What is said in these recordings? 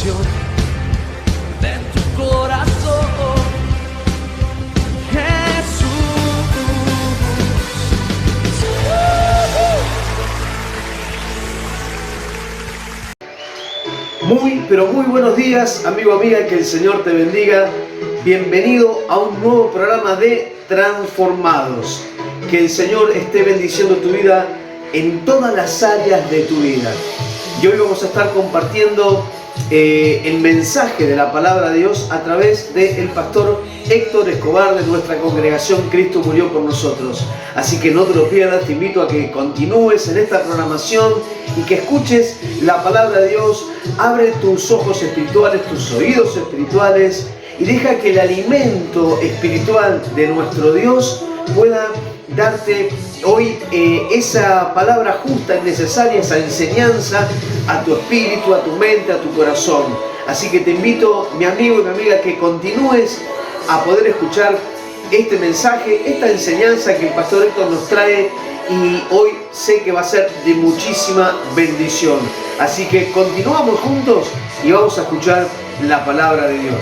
habitación, en tu corazón, Jesús. Muy, pero muy buenos días, amigo, amiga, que el Señor te bendiga. Bienvenido a un nuevo programa de Transformados. Que el Señor esté bendiciendo tu vida en todas las áreas de tu vida. Y hoy vamos a estar compartiendo el mensaje de la palabra de Dios a través del pastor Héctor Escobar de nuestra congregación Cristo Murió por Nosotros. Así que no te lo pierdas, te invito a que continúes en esta programación y que escuches la palabra de Dios. Abre tus ojos espirituales, tus oídos espirituales y deja que el alimento espiritual de nuestro Dios pueda darte hoy esa palabra justa y necesaria, esa enseñanza a tu espíritu, a tu mente, a tu corazón. Así que te invito, mi amigo y mi amiga, que continúes a poder escuchar este mensaje, esta enseñanza que el pastor Héctor nos trae, y hoy sé que va a ser de muchísima bendición. Así que continuamos juntos y vamos a escuchar la palabra de Dios.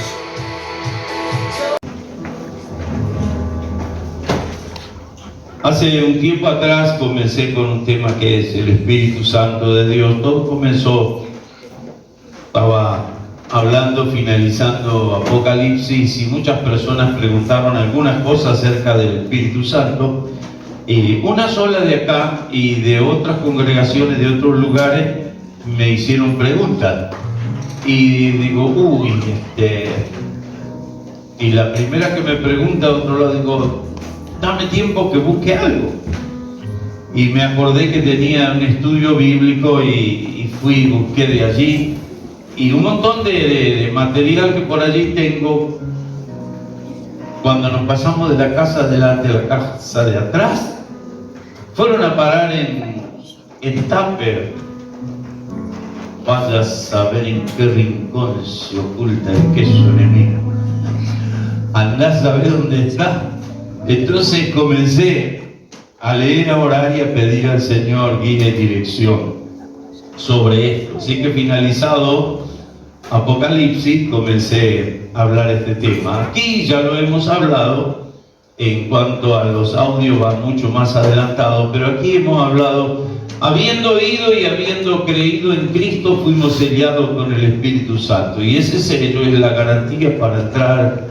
Hace un tiempo atrás comencé con un tema que es el Espíritu Santo de Dios. Todo comenzó, estaba hablando, finalizando Apocalipsis, y muchas personas preguntaron algunas cosas acerca del Espíritu Santo. Y una sola de acá y de otras congregaciones de otros lugares me hicieron preguntas. Y digo, y la primera que me pregunta a otro lado, digo, dame tiempo que busque algo. Y me acordé que tenía un estudio bíblico y fui y busqué de allí. Y un montón de material que por allí tengo. Cuando nos pasamos de la casa delante de la casa de atrás, fueron a parar en Tupper. Vaya a saber en qué rincón se oculta el queso enemigo. Andá a saber dónde está. Entonces comencé a leer, a orar y a pedir al Señor guía y dirección sobre esto. Así que finalizado Apocalipsis, comencé a hablar este tema. Aquí ya lo hemos hablado, en cuanto a los audios va mucho más adelantado, pero aquí hemos hablado, habiendo oído y habiendo creído en Cristo, fuimos sellados con el Espíritu Santo. Y ese sello es la garantía para entrar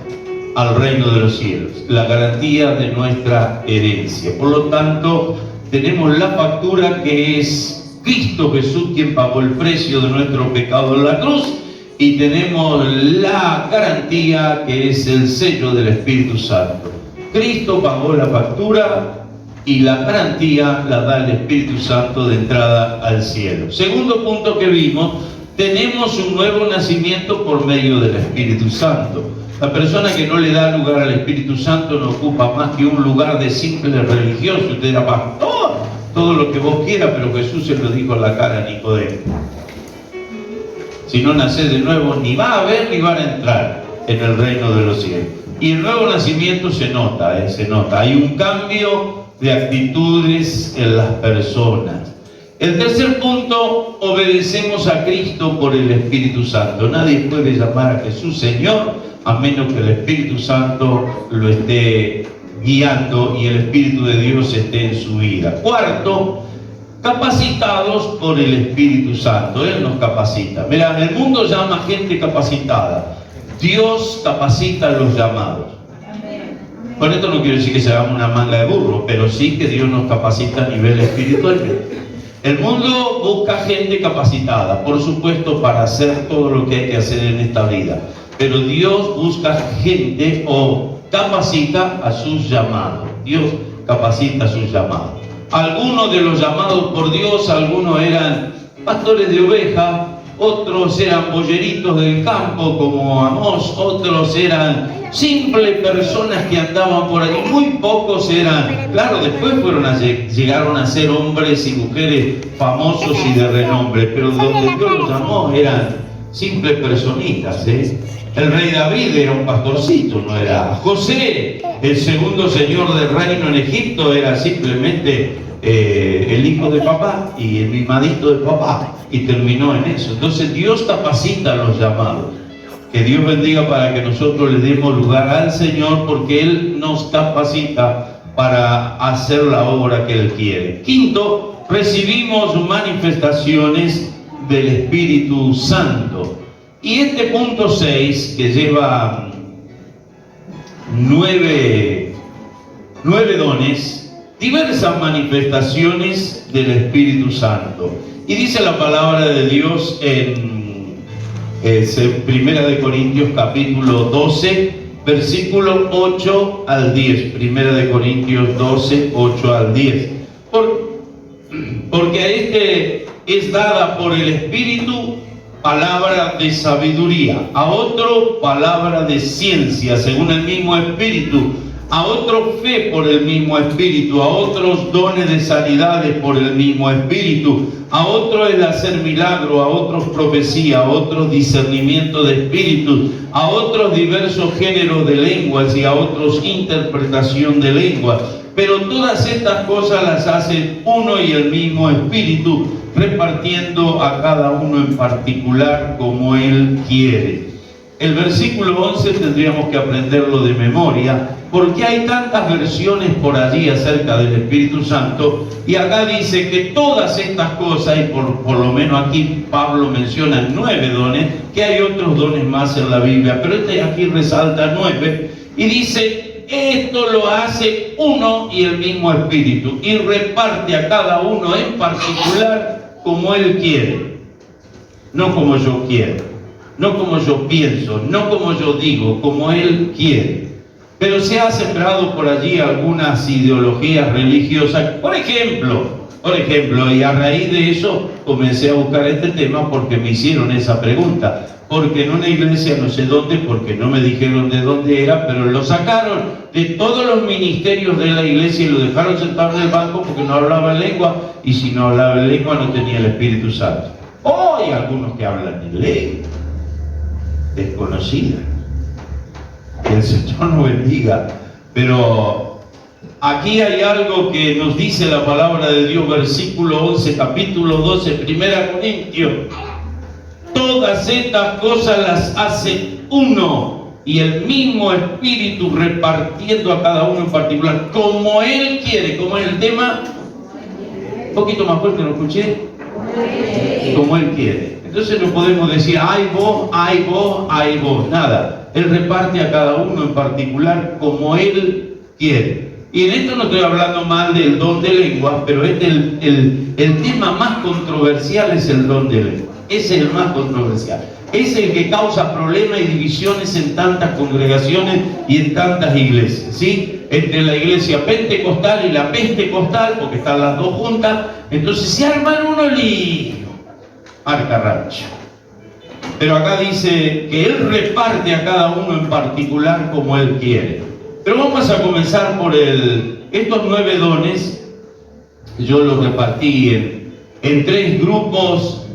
al reino de los cielos, la garantía de nuestra herencia. Por lo tanto, tenemos la factura que es Cristo Jesús, quien pagó el precio de nuestro pecado en la cruz, y tenemos la garantía que es el sello del Espíritu Santo. Cristo pagó la factura y la garantía la da el Espíritu Santo de entrada al cielo. Segundo punto que vimos, tenemos un nuevo nacimiento por medio del Espíritu Santo. La persona que no le da lugar al Espíritu Santo no ocupa más que un lugar de simple religioso. Usted dirá, pastor, todo lo que vos quieras, pero Jesús se lo dijo en la cara a Nicodemo. Si no nacés de nuevo, ni va a ver ni van a entrar en el reino de los cielos. Y el nuevo nacimiento se nota, se nota. Hay un cambio de actitudes en las personas. El tercer punto, obedecemos a Cristo por el Espíritu Santo. Nadie puede llamar a Jesús Señor a menos que el Espíritu Santo lo esté guiando y el Espíritu de Dios esté en su vida. Cuarto, capacitados por el Espíritu Santo. Él nos capacita. Mirá, el mundo llama gente capacitada. Dios capacita a los llamados. Con esto no quiero decir que se haga una manga de burro, pero sí que Dios nos capacita a nivel espiritual. El mundo busca gente capacitada, por supuesto, para hacer todo lo que hay que hacer en esta vida. Pero Dios busca gente o capacita a sus llamados. Dios capacita a sus llamados. Algunos de los llamados por Dios, algunos eran pastores de ovejas, otros eran boyeritos del campo como Amós, otros eran simples personas que andaban por allí. Muy pocos eran, claro, después llegaron a ser hombres y mujeres famosos y de renombre, pero donde Dios los llamó eran simples personitas, El rey David era un pastorcito, no era José. El segundo señor del reino en Egipto era simplemente el hijo de papá y el mimadito de papá, y terminó en eso. Entonces Dios capacita a los llamados. Que Dios bendiga para que nosotros le demos lugar al Señor, porque Él nos capacita para hacer la obra que Él quiere. Quinto, recibimos manifestaciones del Espíritu Santo. Y este punto 6, que lleva 9 dones, diversas manifestaciones del Espíritu Santo. Y dice la palabra de Dios en Primera de Corintios capítulo 12, versículo 8 al 10. Primera de Corintios 12, 8 al 10. Porque a este es dada por el Espíritu palabra de sabiduría, a otro palabra de ciencia según el mismo Espíritu, a otro fe por el mismo Espíritu, a otros dones de sanidades por el mismo Espíritu, a otro el hacer milagro, a otros profecía, a otros discernimiento de espíritus, a otros diversos géneros de lenguas y a otros interpretación de lenguas. Pero todas estas cosas las hace uno y el mismo Espíritu, repartiendo a cada uno en particular como Él quiere. El versículo 11 tendríamos que aprenderlo de memoria, porque hay tantas versiones por allí acerca del Espíritu Santo, y acá dice que todas estas cosas, y por lo menos aquí Pablo menciona 9 dones, que hay otros dones más en la Biblia, pero este aquí resalta 9, y dice: esto lo hace uno y el mismo Espíritu, y reparte a cada uno en particular como Él quiere, no como yo quiero, no como yo pienso, no como yo digo, como Él quiere. Pero se ha sembrado por allí algunas ideologías religiosas, por ejemplo, y a raíz de eso comencé a buscar este tema porque me hicieron esa pregunta. Porque en una iglesia, no sé dónde, porque no me dijeron de dónde era, pero lo sacaron de todos los ministerios de la iglesia y lo dejaron sentado en el banco porque no hablaba en lengua, y si no hablaba en lengua no tenía el Espíritu Santo. Hay algunos que hablan en lengua desconocida. Que el Señor nos bendiga. Pero aquí hay algo que nos dice la palabra de Dios, versículo 11, capítulo 12, Primera Corintios. Todas estas cosas las hace uno y el mismo Espíritu, repartiendo a cada uno en particular como Él quiere. ¿Cómo es el tema? Un poquito más fuerte, ¿lo escuché? Como Él quiere. Entonces no podemos decir: ay vos, ay vos, ay vos. Nada. Él reparte a cada uno en particular como Él quiere. Y en esto no estoy hablando mal del don de lenguas, pero el tema más controversial es el don de lenguas. Ese es el más controversial. Es el que causa problemas y divisiones en tantas congregaciones y en tantas iglesias, ¿sí? Entre la iglesia pentecostal y la pentecostal, porque están las dos juntas, entonces se arman unos líos. Arcarrancho. Pero acá dice que Él reparte a cada uno en particular como Él quiere. Pero vamos a comenzar por estos 9 dones. Yo los repartí en 3 grupos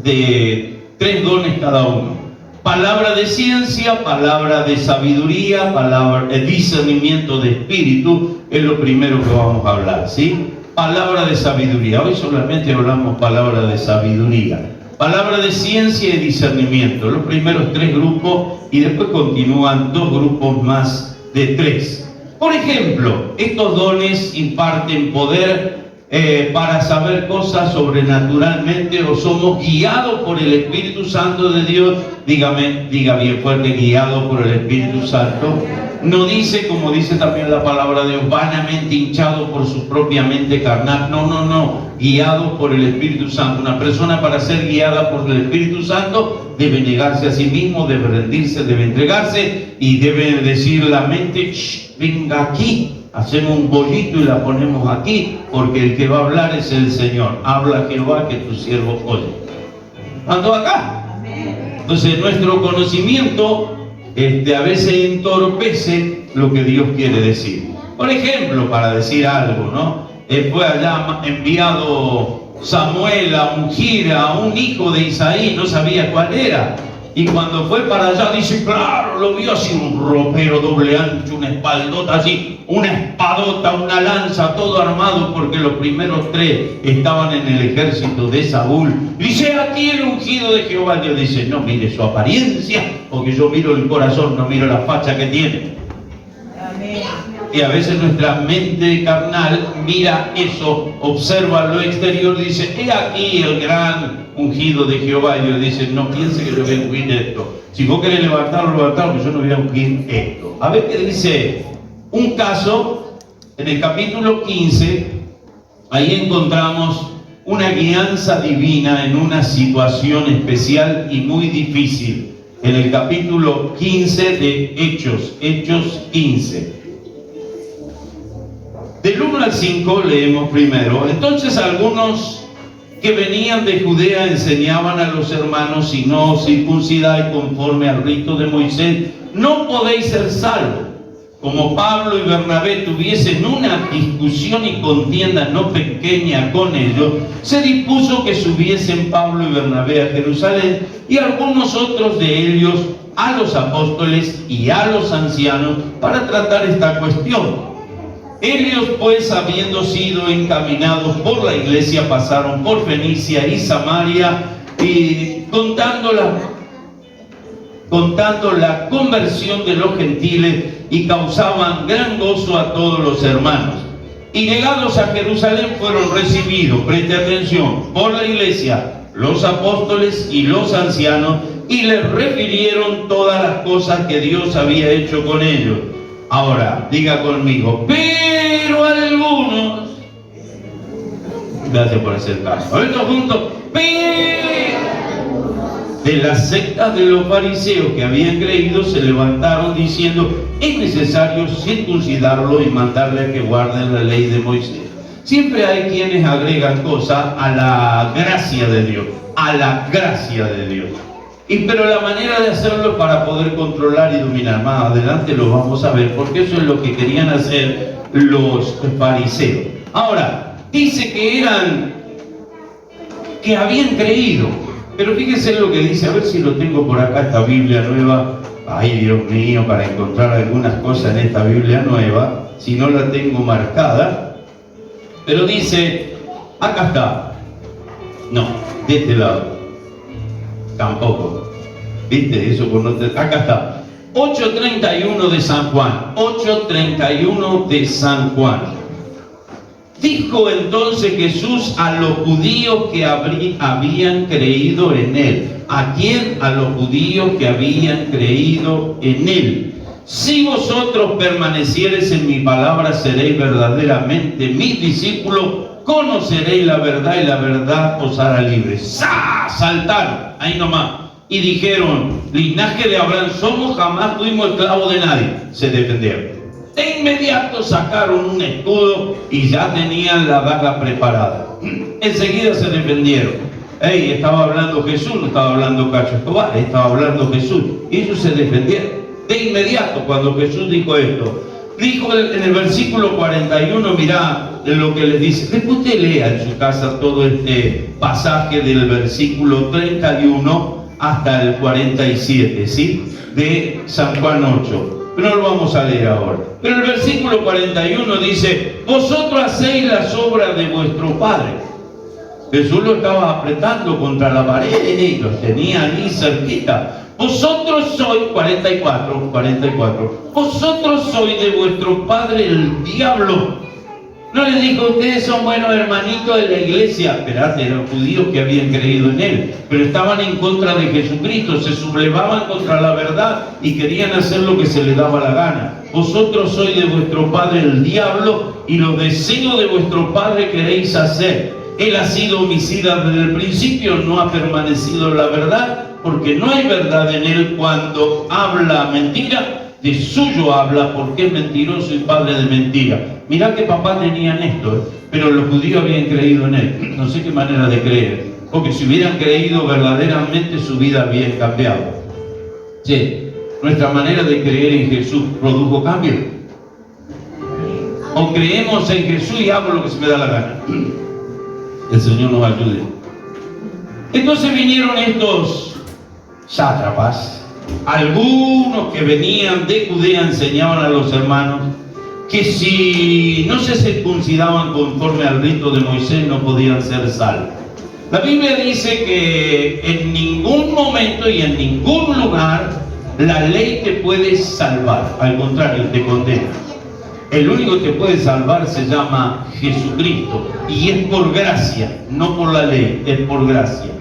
de 3 dones cada uno. Palabra de ciencia, palabra de sabiduría, palabra de discernimiento de espíritu, es lo primero que vamos a hablar, ¿sí? Palabra de sabiduría. Hoy solamente hablamos palabra de sabiduría. Palabra de ciencia y discernimiento, los primeros 3 grupos, y después continúan 2 grupos más de 3. Por ejemplo, estos dones imparten poder para saber cosas sobrenaturalmente, o somos guiados por el Espíritu Santo de Dios. Diga bien fuerte: guiado por el Espíritu Santo. No dice, como dice también la palabra de Dios, vanamente hinchado por su propia mente carnal. No. Guiado por el Espíritu Santo. Una persona, para ser guiada por el Espíritu Santo, debe negarse a sí mismo, debe rendirse, debe entregarse, y debe decir la mente: venga aquí. Hacemos un bollito y la ponemos aquí, porque el que va a hablar es el Señor. Habla Jehová, que tu siervo oye. Ando acá. Entonces nuestro conocimiento a veces entorpece lo que Dios quiere decir. Por ejemplo, para decir algo, ¿no? Fue allá enviado Samuel a ungir a un hijo de Isaí, no sabía cuál era. Y cuando fue para allá, dice, claro, lo vio así, un ropero doble ancho, una espaldota así, una espadota, una lanza, todo armado, porque los primeros 3 estaban en el ejército de Saúl. Y dice, aquí el ungido de Jehová. Dios dice, no mire su apariencia, porque yo miro el corazón, no miro la facha que tiene. Amén. Y a veces nuestra mente carnal mira eso, observa lo exterior y dice, he aquí el gran ungido de Jehová. Y Dios dice, no piense que yo voy a ungir esto. Si vos querés levantarlo, pero yo no voy a ungir esto. A ver qué dice un caso, en el capítulo 15, ahí encontramos una guianza divina en una situación especial y muy difícil. En el capítulo 15 de Hechos 15. Del 1 al 5 leemos primero. Entonces algunos que venían de Judea enseñaban a los hermanos, si no os circuncidáis conforme al rito de Moisés, no podéis ser salvos. Como Pablo y Bernabé tuviesen una discusión y contienda no pequeña con ellos, se dispuso que subiesen Pablo y Bernabé a Jerusalén y algunos otros de ellos a los apóstoles y a los ancianos para tratar esta cuestión. Ellos pues, habiendo sido encaminados por la iglesia, pasaron por Fenicia y Samaria y contando la conversión de los gentiles, y causaban gran gozo a todos los hermanos. Y llegados a Jerusalén fueron recibidos, preste atención, por la iglesia, los apóstoles y los ancianos, y les refirieron todas las cosas que Dios había hecho con ellos. Ahora, diga conmigo, pero algunos, gracias por hacer caso, ahorita juntos, de las sectas de los fariseos que habían creído se levantaron diciendo, es necesario circuncidarlo y mandarle a que guarden la ley de Moisés. Siempre hay quienes agregan cosas a la gracia de Dios, a la gracia de Dios. Pero la manera de hacerlo es para poder controlar y dominar. Más adelante lo vamos a ver, porque eso es lo que querían hacer los fariseos. Ahora, dice que habían creído. Pero fíjense lo que dice, a ver si lo tengo por acá, esta Biblia nueva. Ay, Dios mío, para encontrar algunas cosas en esta Biblia nueva, si no la tengo marcada. Pero dice, acá está. No, de este lado. Tampoco. ¿Viste? Eso por no te... Acá está. 8:31 de San Juan. 8:31 de San Juan. Dijo entonces Jesús a los judíos que habían creído en él. ¿A quién? A los judíos que habían creído en él. Si vosotros permaneciereis en mi palabra, seréis verdaderamente mis discípulos, conoceréis la verdad y la verdad os hará libres. ¡Sa! Saltaron, ahí nomás. Y dijeron, linaje de Abraham somos, jamás fuimos esclavos de nadie. Se defendieron. De inmediato sacaron un escudo y ya tenían la daga preparada. Enseguida se defendieron. Hey, estaba hablando Jesús, no estaba hablando Cacho Escobar, estaba hablando Jesús. Y ellos se defendieron. De inmediato, cuando Jesús dijo esto, dijo en el versículo 41, mirá lo que les dice. Después usted lea en su casa todo este pasaje del versículo 31 hasta el 47, ¿sí? De San Juan 8. Pero no lo vamos a leer ahora. Pero el versículo 41 dice, vosotros hacéis las obras de vuestro Padre. Jesús lo estaba apretando contra la pared y los tenía ahí cerquita. Vosotros sois, 44, vosotros sois de vuestro padre el diablo. No les dijo, ustedes son buenos hermanitos de la iglesia. Esperate, eran judíos que habían creído en él, pero estaban en contra de Jesucristo, se sublevaban contra la verdad y querían hacer lo que se les daba la gana. Vosotros sois de vuestro padre el diablo y los deseos de vuestro padre queréis hacer. Él ha sido homicida desde el principio, no ha permanecido en la verdad, porque no hay verdad en él. Cuando habla mentira, de suyo habla, porque es mentiroso y padre de mentira. Mirá que papá tenían esto, pero los judíos habían creído en él. No sé qué manera de creer, porque si hubieran creído verdaderamente, su vida había cambiado. Sí, nuestra manera de creer en Jesús produjo cambio. O creemos en Jesús y hago lo que se me da la gana. El Señor nos ayude. Entonces vinieron estos sátrapas, algunos que venían de Judea enseñaban a los hermanos que si no se circuncidaban conforme al rito de Moisés no podían ser salvos. La Biblia dice que en ningún momento y en ningún lugar la ley te puede salvar, al contrario, te condena. El único que te puede salvar se llama Jesucristo y es por gracia, no por la ley, es por gracia.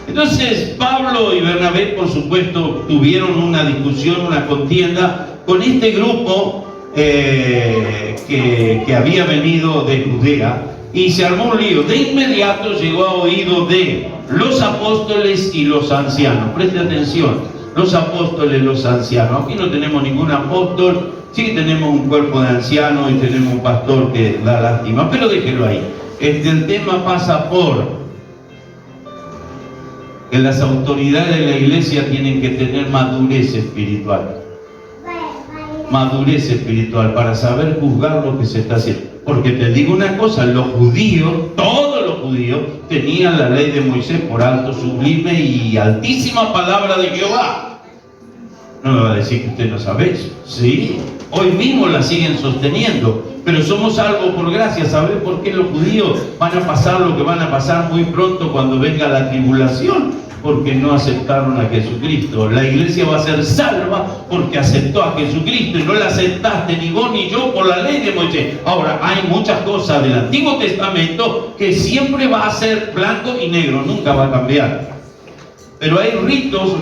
Entonces Pablo y Bernabé, por supuesto, tuvieron una discusión, una contienda con este grupo que había venido de Judea, y se armó un lío. De inmediato llegó a oído de los apóstoles y los ancianos. Preste atención, los apóstoles y los ancianos. Aquí no tenemos ningún apóstol, sí tenemos un cuerpo de ancianos y tenemos un pastor que da lástima, pero déjelo ahí. El tema pasa por que las autoridades de la iglesia tienen que tener madurez espiritual. Madurez espiritual para saber juzgar lo que se está haciendo. Porque te digo una cosa, los judíos, todos los judíos, tenían la ley de Moisés por alto, sublime y altísima palabra de Jehová. No me va a decir que usted no sabe eso. Sí, hoy mismo la siguen sosteniendo, pero somos salvos por gracia. ¿Saben por qué los judíos van a pasar lo que van a pasar muy pronto cuando venga la tribulación? Porque no aceptaron a Jesucristo. La iglesia va a ser salva porque aceptó a Jesucristo, y no la aceptaste ni vos ni yo por la ley de Moisés. Ahora, hay muchas cosas del Antiguo Testamento que siempre va a ser blanco y negro, nunca va a cambiar. Pero hay ritos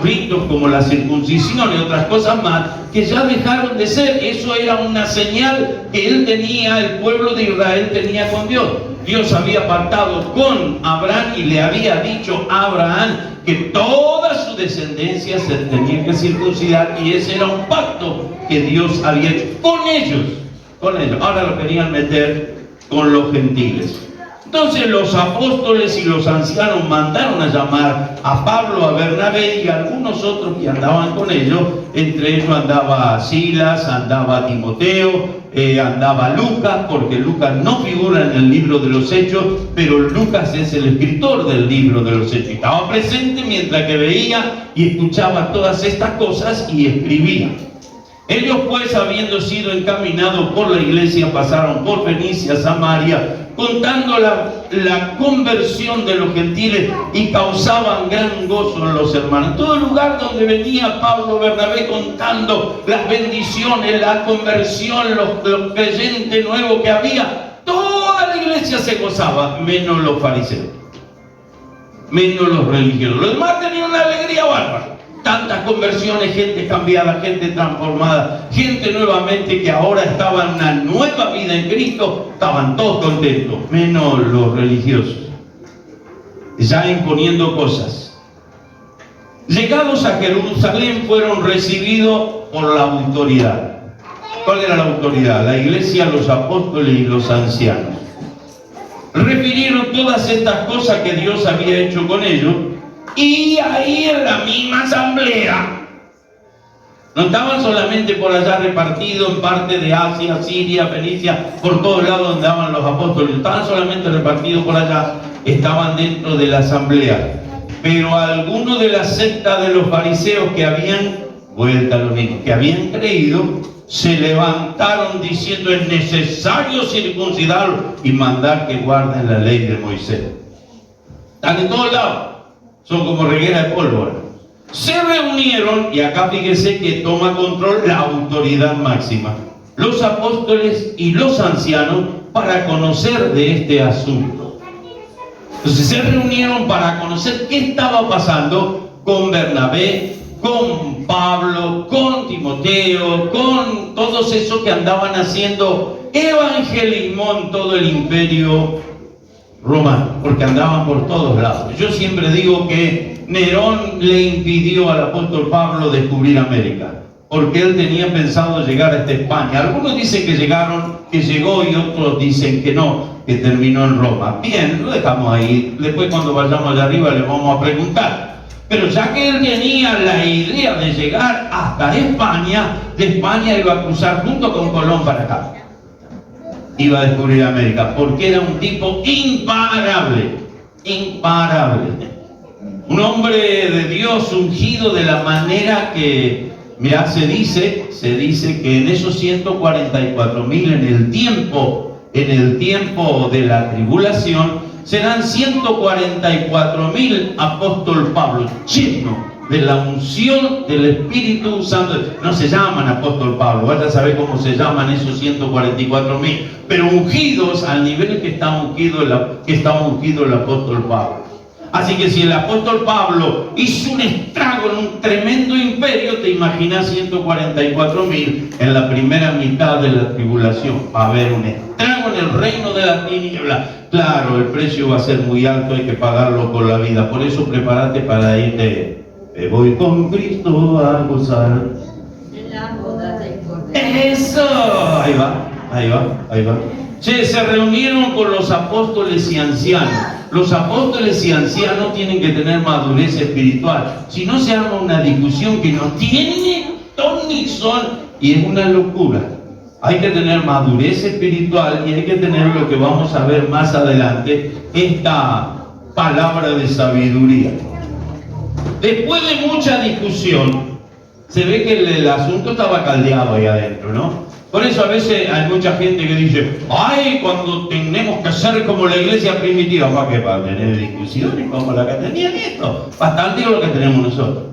como la circuncisión y otras cosas más que ya dejaron de ser. Eso era una señal que él tenía, el pueblo de Israel tenía con Dios. Dios había pactado con Abraham y le había dicho a Abraham que toda su descendencia se tenía que circuncidar, y ese era un pacto que Dios había hecho con ellos. Ahora lo querían meter con los gentiles. Entonces los apóstoles y los ancianos mandaron a llamar a Pablo, a Bernabé y a algunos otros que andaban con ellos. Entre ellos andaba Silas, andaba Timoteo, andaba Lucas, porque Lucas no figura en el libro de los Hechos, pero Lucas es el escritor del libro de los Hechos. Estaba presente mientras que veía y escuchaba todas estas cosas y escribía. Ellos pues, habiendo sido encaminados por la iglesia, pasaron por Fenicia, Samaria, contando la conversión de los gentiles, y causaban gran gozo en los hermanos. En todo lugar donde venía Pablo, Bernabé, contando las bendiciones, la conversión, los creyentes nuevos que había, toda la iglesia se gozaba, menos los fariseos, menos los religiosos. Los demás tenían una alegría bárbara. Tantas conversiones, gente cambiada, gente transformada, gente nuevamente que ahora estaba en una nueva vida en Cristo. Estaban todos contentos, menos los religiosos, ya imponiendo cosas. Llegados a Jerusalén, fueron recibidos por la autoridad. ¿Cuál era la autoridad? La iglesia, los apóstoles y los ancianos. Refirieron todas estas cosas que Dios había hecho con ellos. Y ahí en la misma asamblea, no estaban solamente por allá repartidos en parte de Asia, Siria, Fenicia, por todos lados donde estaban los apóstoles, estaban solamente repartidos por allá, estaban dentro de la asamblea. Pero algunos de la secta de los fariseos que habían, vuelta a lo mismo, que habían creído, se levantaron diciendo: es necesario circuncidarlos y mandar que guarden la ley de Moisés. Están en todos lados. Son como reguera de pólvora. Se reunieron, y acá fíjese que toma control la autoridad máxima, los apóstoles y los ancianos, para conocer de este asunto. Entonces se reunieron para conocer qué estaba pasando con Bernabé, con Pablo, con Timoteo, con todos esos que andaban haciendo evangelismo en todo el imperio romano, porque andaban por todos lados. Yo siempre digo que Nerón le impidió al apóstol Pablo descubrir América, porque él tenía pensado llegar hasta España. Algunos dicen que llegó, y otros dicen que no, que terminó en Roma. Bien, lo dejamos ahí. Después, cuando vayamos allá arriba, le vamos a preguntar. Pero ya que él tenía la idea de llegar hasta España, de España iba a cruzar junto con Colón para acá. Iba a descubrir América, porque era un tipo imparable, imparable. Un hombre de Dios ungido de la manera que se dice que en esos 144.000 en el tiempo de la tribulación, serán 144.000 apóstol Pablo, llenos de la unción del Espíritu Santo. No se llaman apóstol Pablo, vaya a saber cómo se llaman esos 144.000, pero ungidos al nivel que está ungido el apóstol Pablo. Así que si el apóstol Pablo hizo un estrago en un tremendo imperio, te imaginas 144.000 en la primera mitad de la tribulación. Va a haber un estrago en el reino de la tiniebla. Claro, el precio va a ser muy alto, hay que pagarlo con la vida. Por eso prepárate para irte. Me voy con Cristo a gozar. Eso, ahí va. Che, se reunieron con los apóstoles y ancianos. Los apóstoles y ancianos tienen que tener madurez espiritual. Si no, se arma una discusión que no tiene ton ni son y es una locura. Hay que tener madurez espiritual y hay que tener lo que vamos a ver más adelante, esta palabra de sabiduría. Después de mucha discusión, se ve que el asunto estaba caldeado ahí adentro, ¿no? Por eso a veces hay mucha gente que dice, ay, cuando tenemos que ser como la iglesia primitiva, ¿para qué? Para tener discusiones como la que tenían esto. Bastante lo que tenemos nosotros.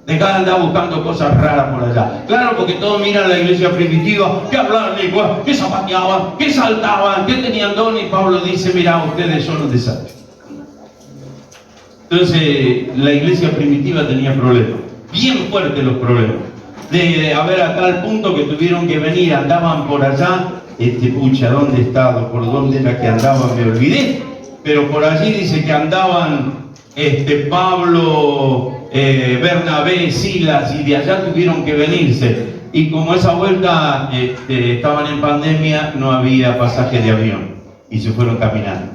Deja de andar buscando cosas raras por allá. Claro, porque todos miran la iglesia primitiva, que hablaban lengua, que zapateaban, que saltaban, que tenían don, y Pablo dice, mira, ustedes son un desastre. Entonces, la iglesia primitiva tenía problemas, bien fuertes los problemas. De haber a tal punto que tuvieron que venir, andaban por allá, pucha, ¿dónde he estado? ¿Por dónde era que andaban? Me olvidé, pero por allí dice que andaban Pablo, Bernabé, Silas, y de allá tuvieron que venirse, y como esa vuelta estaban en pandemia, no había pasaje de avión, y se fueron caminando.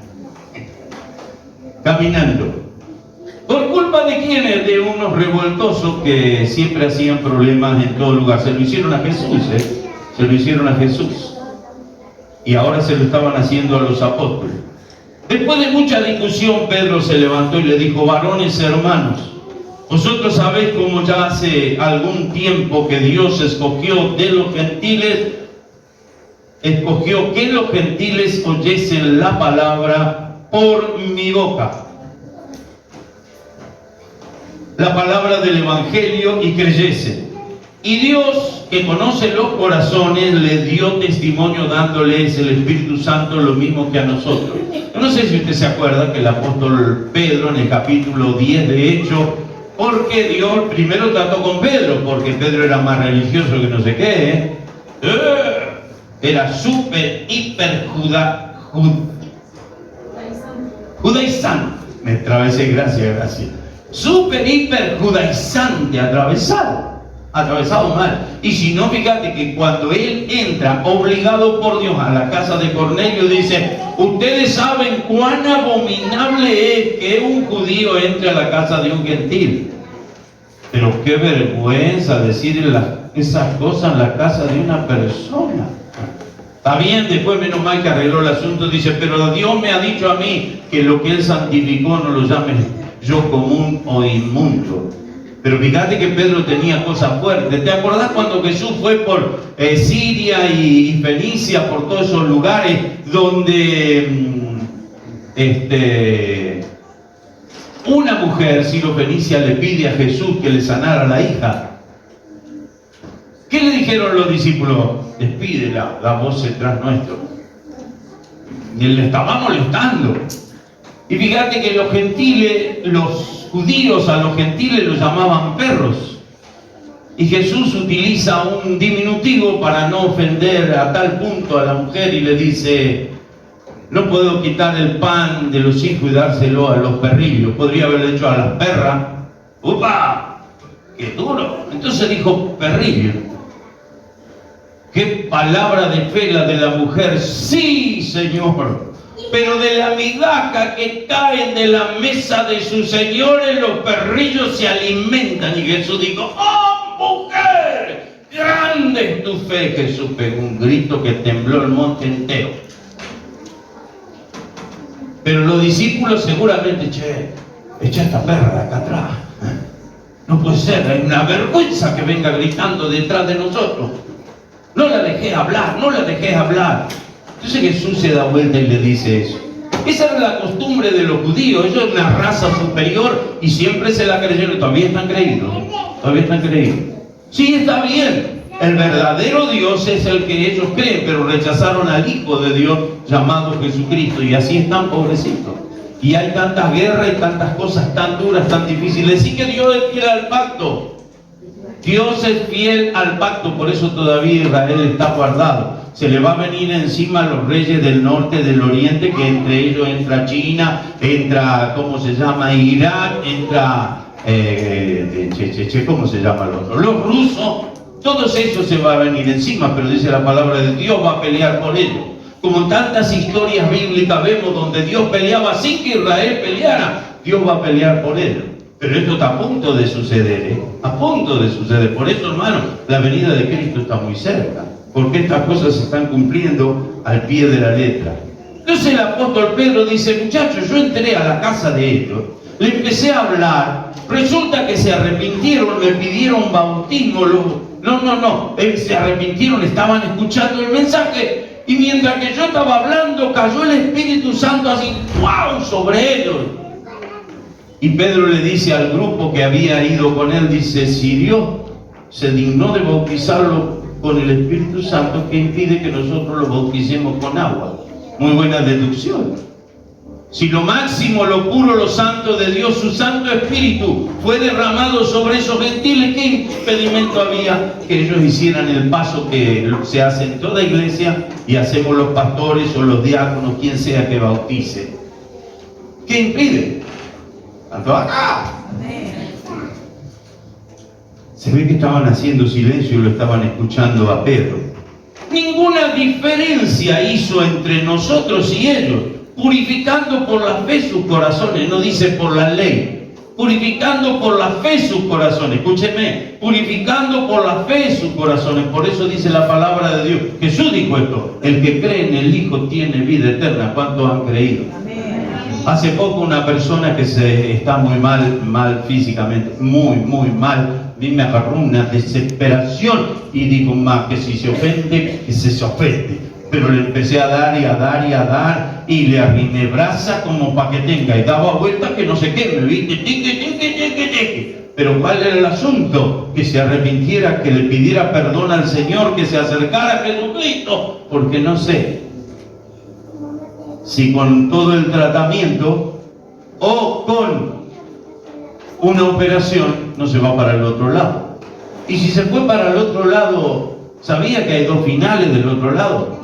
¿Por culpa de quiénes? De unos revoltosos que siempre hacían problemas en todo lugar. Se lo hicieron a Jesús, se lo hicieron a Jesús. Y ahora se lo estaban haciendo a los apóstoles. Después de mucha discusión, Pedro se levantó y le dijo, varones hermanos, vosotros sabéis cómo ya hace algún tiempo que Dios escogió que los gentiles oyesen la palabra por mi boca. La palabra del Evangelio y creyesen. Y Dios, que conoce los corazones, les dio testimonio dándoles el Espíritu Santo lo mismo que a nosotros. Yo no sé si usted se acuerda que el apóstol Pedro en el capítulo 10 de Hechos, porque Dios primero trató con Pedro, porque Pedro era más religioso que no sé qué, era súper, hiper judaizante. Me atravesé, gracias. Súper, hiper judaizante, atravesado mal. Y si no, fíjate que cuando él entra obligado por Dios a la casa de Cornelio, dice, ustedes saben cuán abominable es que un judío entre a la casa de un gentil. Pero qué vergüenza decir esas cosas en la casa de una persona. Está bien, después menos mal que arregló el asunto, dice, pero Dios me ha dicho a mí que lo que él santificó no lo llame yo común o inmundo. Pero fíjate que Pedro tenía cosas fuertes. ¿Te acordás cuando Jesús fue por Siria y Fenicia, por todos esos lugares donde una mujer sirofenicia le pide a Jesús que le sanara a la hija? ¿Qué le dijeron los discípulos? Despídela, la voz detrás nuestro. Y él le estaba molestando. Y fíjate que los gentiles, los judíos a los gentiles los llamaban perros. Y Jesús utiliza un diminutivo para no ofender a tal punto a la mujer y le dice, no puedo quitar el pan de los hijos y dárselo a los perrillos. Podría haberle dicho a las perras. ¡Upa! ¡Qué duro! Entonces dijo perrillo. ¡Qué palabra de fe la de la mujer! ¡Sí, Señor! Pero de la migaja que caen de la mesa de sus señores, los perrillos se alimentan. Y Jesús dijo, ¡oh, mujer! ¡Grande es tu fe! Jesús pegó un grito que tembló el monte entero. Pero los discípulos seguramente, echa esta perra de acá atrás. No puede ser, hay una vergüenza que venga gritando detrás de nosotros. No la dejé hablar, no la dejé hablar. Entonces Jesús se da vuelta y le dice eso. Esa era la costumbre de los judíos, ellos eran una raza superior y siempre se la creyeron. Todavía están creídos, todavía están creídos. Sí, está bien, el verdadero Dios es el que ellos creen, pero rechazaron al Hijo de Dios llamado Jesucristo, y así están pobrecitos. Y hay tantas guerras y tantas cosas tan duras, tan difíciles. Sí que Dios es fiel al pacto. Dios es fiel al pacto, por eso todavía Israel está guardado. Se le va a venir encima a los reyes del norte, del oriente, que entre ellos entra China, entra, ¿cómo se llama? Irak, entra, ¿cómo se llama el otro? Los rusos. Todos esos se va a venir encima, pero dice la palabra de Dios, va a pelear por ellos. Como en tantas historias bíblicas vemos donde Dios peleaba sin que Israel peleara, Dios va a pelear por ellos. Pero esto está a punto de suceder, a punto de suceder. Por eso, hermano, la venida de Cristo está muy cerca, porque estas cosas se están cumpliendo al pie de la letra. Entonces el apóstol Pedro dice, muchachos, yo entré a la casa de ellos, le empecé a hablar, resulta que se arrepintieron, me pidieron bautismo, se arrepintieron, estaban escuchando el mensaje, y mientras que yo estaba hablando, cayó el Espíritu Santo así, ¡wow!, sobre ellos. Y Pedro le dice al grupo que había ido con él, dice, si Dios se dignó de bautizarlo con el Espíritu Santo, ¿qué impide que nosotros lo bauticemos con agua? Muy buena deducción. Si lo máximo, lo puro, lo santo de Dios, su Santo Espíritu, fue derramado sobre esos gentiles, ¿qué impedimento había que ellos hicieran el paso que se hace en toda iglesia y hacemos los pastores o los diáconos, quien sea que bautice? ¿Qué impide? Tanto acá. Se ve que estaban haciendo silencio y lo estaban escuchando a Pedro. Ninguna diferencia hizo entre nosotros y ellos, purificando por la fe sus corazones, no dice por la ley, purificando por la fe sus corazones, escúcheme, purificando por la fe sus corazones. Por eso dice la palabra de Dios, Jesús dijo esto, el que cree en el Hijo tiene vida eterna. ¿Cuántos han creído? Hace poco una persona que está muy mal físicamente, muy mal, a mí me agarró una desesperación y digo, más que si se ofende, que se ofende. Pero le empecé a dar y a dar y a dar, y le arrimé brasa como para que tenga, y daba vueltas que no sé qué, me viste, Pero ¿cuál era el asunto? Que se arrepintiera, que le pidiera perdón al Señor, que se acercara a Jesucristo, porque no sé si con todo el tratamiento o con una operación no se va para el otro lado. Y si se fue para el otro lado, ¿sabía que hay dos finales del otro lado?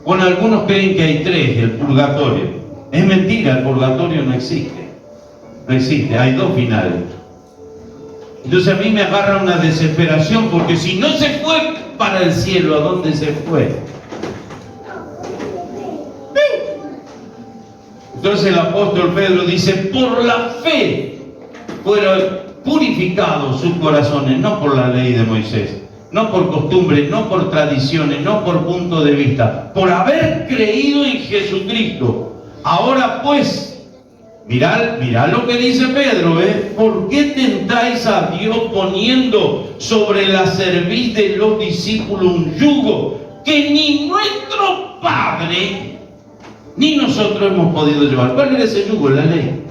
Bueno, algunos creen que hay tres, el purgatorio. Es mentira, el purgatorio no existe. No existe, hay dos finales. Entonces a mí me agarra una desesperación, porque si no se fue para el cielo, ¿a dónde se fue? Entonces el apóstol Pedro dice, por la fe fueron purificados sus corazones, no por la ley de Moisés, no por costumbres, no por tradiciones, no por punto de vista, por haber creído en Jesucristo. Ahora pues, mirad lo que dice Pedro, ¿por qué tentáis a Dios poniendo sobre la cerviz de los discípulos un yugo que ni nuestro Padre ni nosotros hemos podido llevar? ¿Cuál era ese yugo? La ley.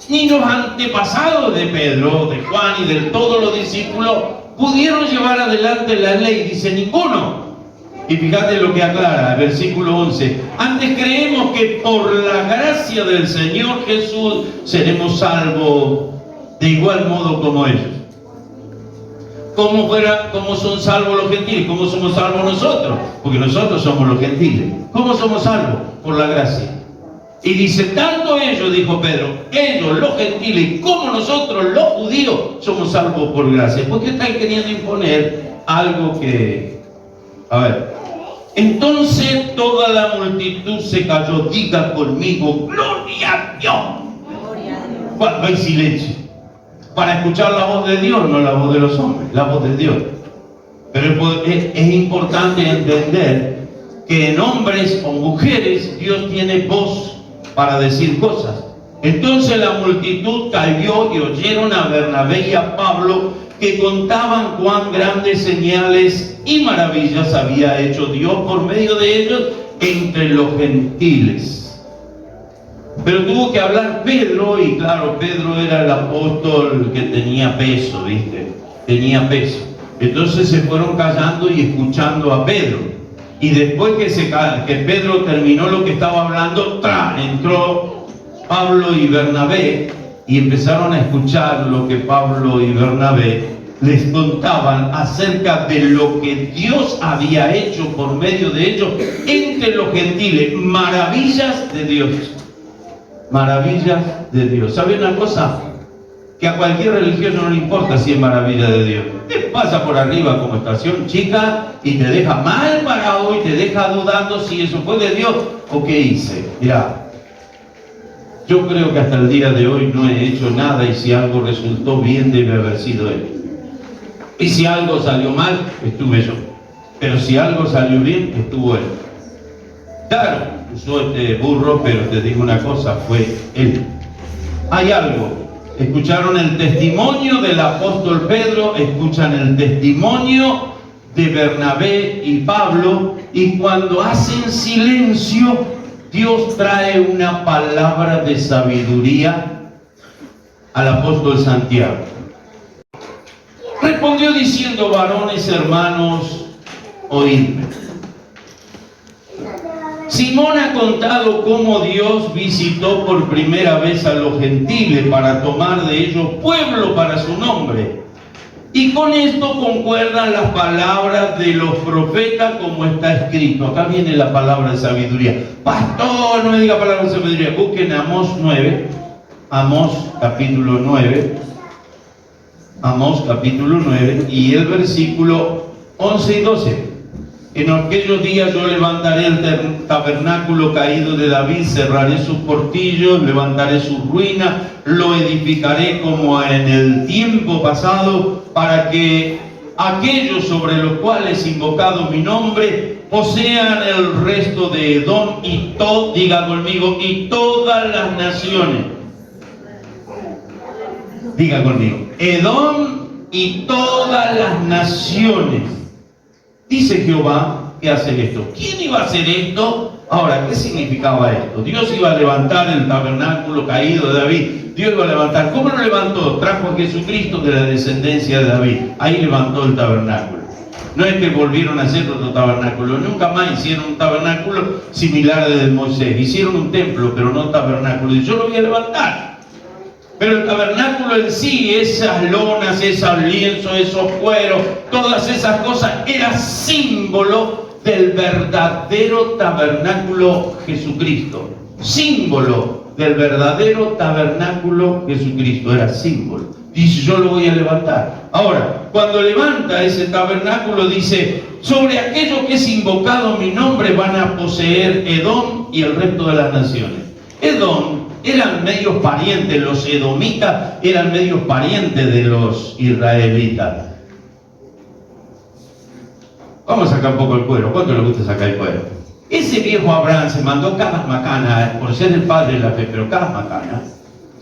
Ni los antepasados de Pedro, de Juan y de todos los discípulos pudieron llevar adelante la ley, dice ninguno. Y fíjate lo que aclara, el versículo 11. Antes creemos que por la gracia del Señor Jesús seremos salvos de igual modo como ellos. ¿Cómo son salvos los gentiles? ¿Cómo somos salvos nosotros? Porque nosotros somos los gentiles. ¿Cómo somos salvos? Por la gracia. Y dice, tanto ellos, dijo Pedro, ellos, los gentiles, como nosotros, los judíos, somos salvos por gracia. ¿Por qué están queriendo imponer algo que... A ver. Entonces toda la multitud se cayó. Diga conmigo, gloria a Dios. Bueno, hay silencio. Para escuchar la voz de Dios, no la voz de los hombres, la voz de Dios. Pero es importante entender que en hombres o mujeres Dios tiene voz para decir cosas. Entonces la multitud cayó y oyeron a Bernabé y a Pablo, que contaban cuán grandes señales y maravillas había hecho Dios por medio de ellos entre los gentiles. Pero tuvo que hablar Pedro, y claro, Pedro era el apóstol que tenía peso, ¿viste? Tenía peso. Entonces se fueron callando y escuchando a Pedro. Y después que Pedro terminó lo que estaba hablando, entró Pablo y Bernabé, y empezaron a escuchar lo que Pablo y Bernabé les contaban acerca de lo que Dios había hecho por medio de ellos entre los gentiles. Maravillas de Dios. Maravillas de Dios. ¿Sabe una cosa? Que a cualquier religioso no le importa si es maravilla de Dios. Te pasa por arriba como estación chica y te deja mal parado y te deja dudando si eso fue de Dios o qué hice. Mirá, yo creo que hasta el día de hoy no he hecho nada, y si algo resultó bien debe haber sido Él. Y si algo salió mal, estuve yo. Pero si algo salió bien, estuvo Él. Claro, usó este burro, pero te digo una cosa, fue Él. Hay algo. Escucharon el testimonio del apóstol Pedro, escuchan el testimonio de Bernabé y Pablo, y cuando hacen silencio, Dios trae una palabra de sabiduría al apóstol Santiago. Respondió diciendo: varones hermanos, oídme. Simón ha contado cómo Dios visitó por primera vez a los gentiles para tomar de ellos pueblo para su nombre. Y con esto concuerdan las palabras de los profetas como está escrito. Acá viene la palabra de sabiduría. Pastor, no me diga palabra de sabiduría. Busquen Amós 9. Amós capítulo 9. Amós capítulo 9 y el versículo 11 y 12. En aquellos días yo levantaré el tabernáculo caído de David, cerraré sus portillos, levantaré su ruina, lo edificaré como en el tiempo pasado, para que aquellos sobre los cuales invocado mi nombre posean el resto de Edom y diga conmigo, y todas las naciones. Diga conmigo, Edom y todas las naciones. Dice Jehová que hace esto. ¿Quién iba a hacer esto? Ahora, ¿qué significaba esto? Dios iba a levantar el tabernáculo caído de David. Dios iba a levantar. ¿Cómo lo levantó? Trajo a Jesucristo de la descendencia de David. Ahí levantó el tabernáculo. No es que volvieron a hacer otro tabernáculo. Nunca más hicieron un tabernáculo similar al de Moisés. Hicieron un templo, pero no un tabernáculo. Y yo lo voy a levantar. Pero el tabernáculo en sí, esas lonas, esos lienzos, esos cueros, todas esas cosas, era símbolo del verdadero tabernáculo Jesucristo. Símbolo del verdadero tabernáculo Jesucristo, era símbolo. Dice, yo lo voy a levantar. Ahora, cuando levanta ese tabernáculo, dice, sobre aquello que es invocado mi nombre van a poseer Edom y el resto de las naciones. Edom eran medios parientes, los edomitas eran medios parientes de los israelitas. Vamos a sacar un poco el cuero. ¿Cuánto le gusta sacar el cuero? Ese viejo Abraham se mandó cada macana, por ser el padre de la fe, pero cada macana.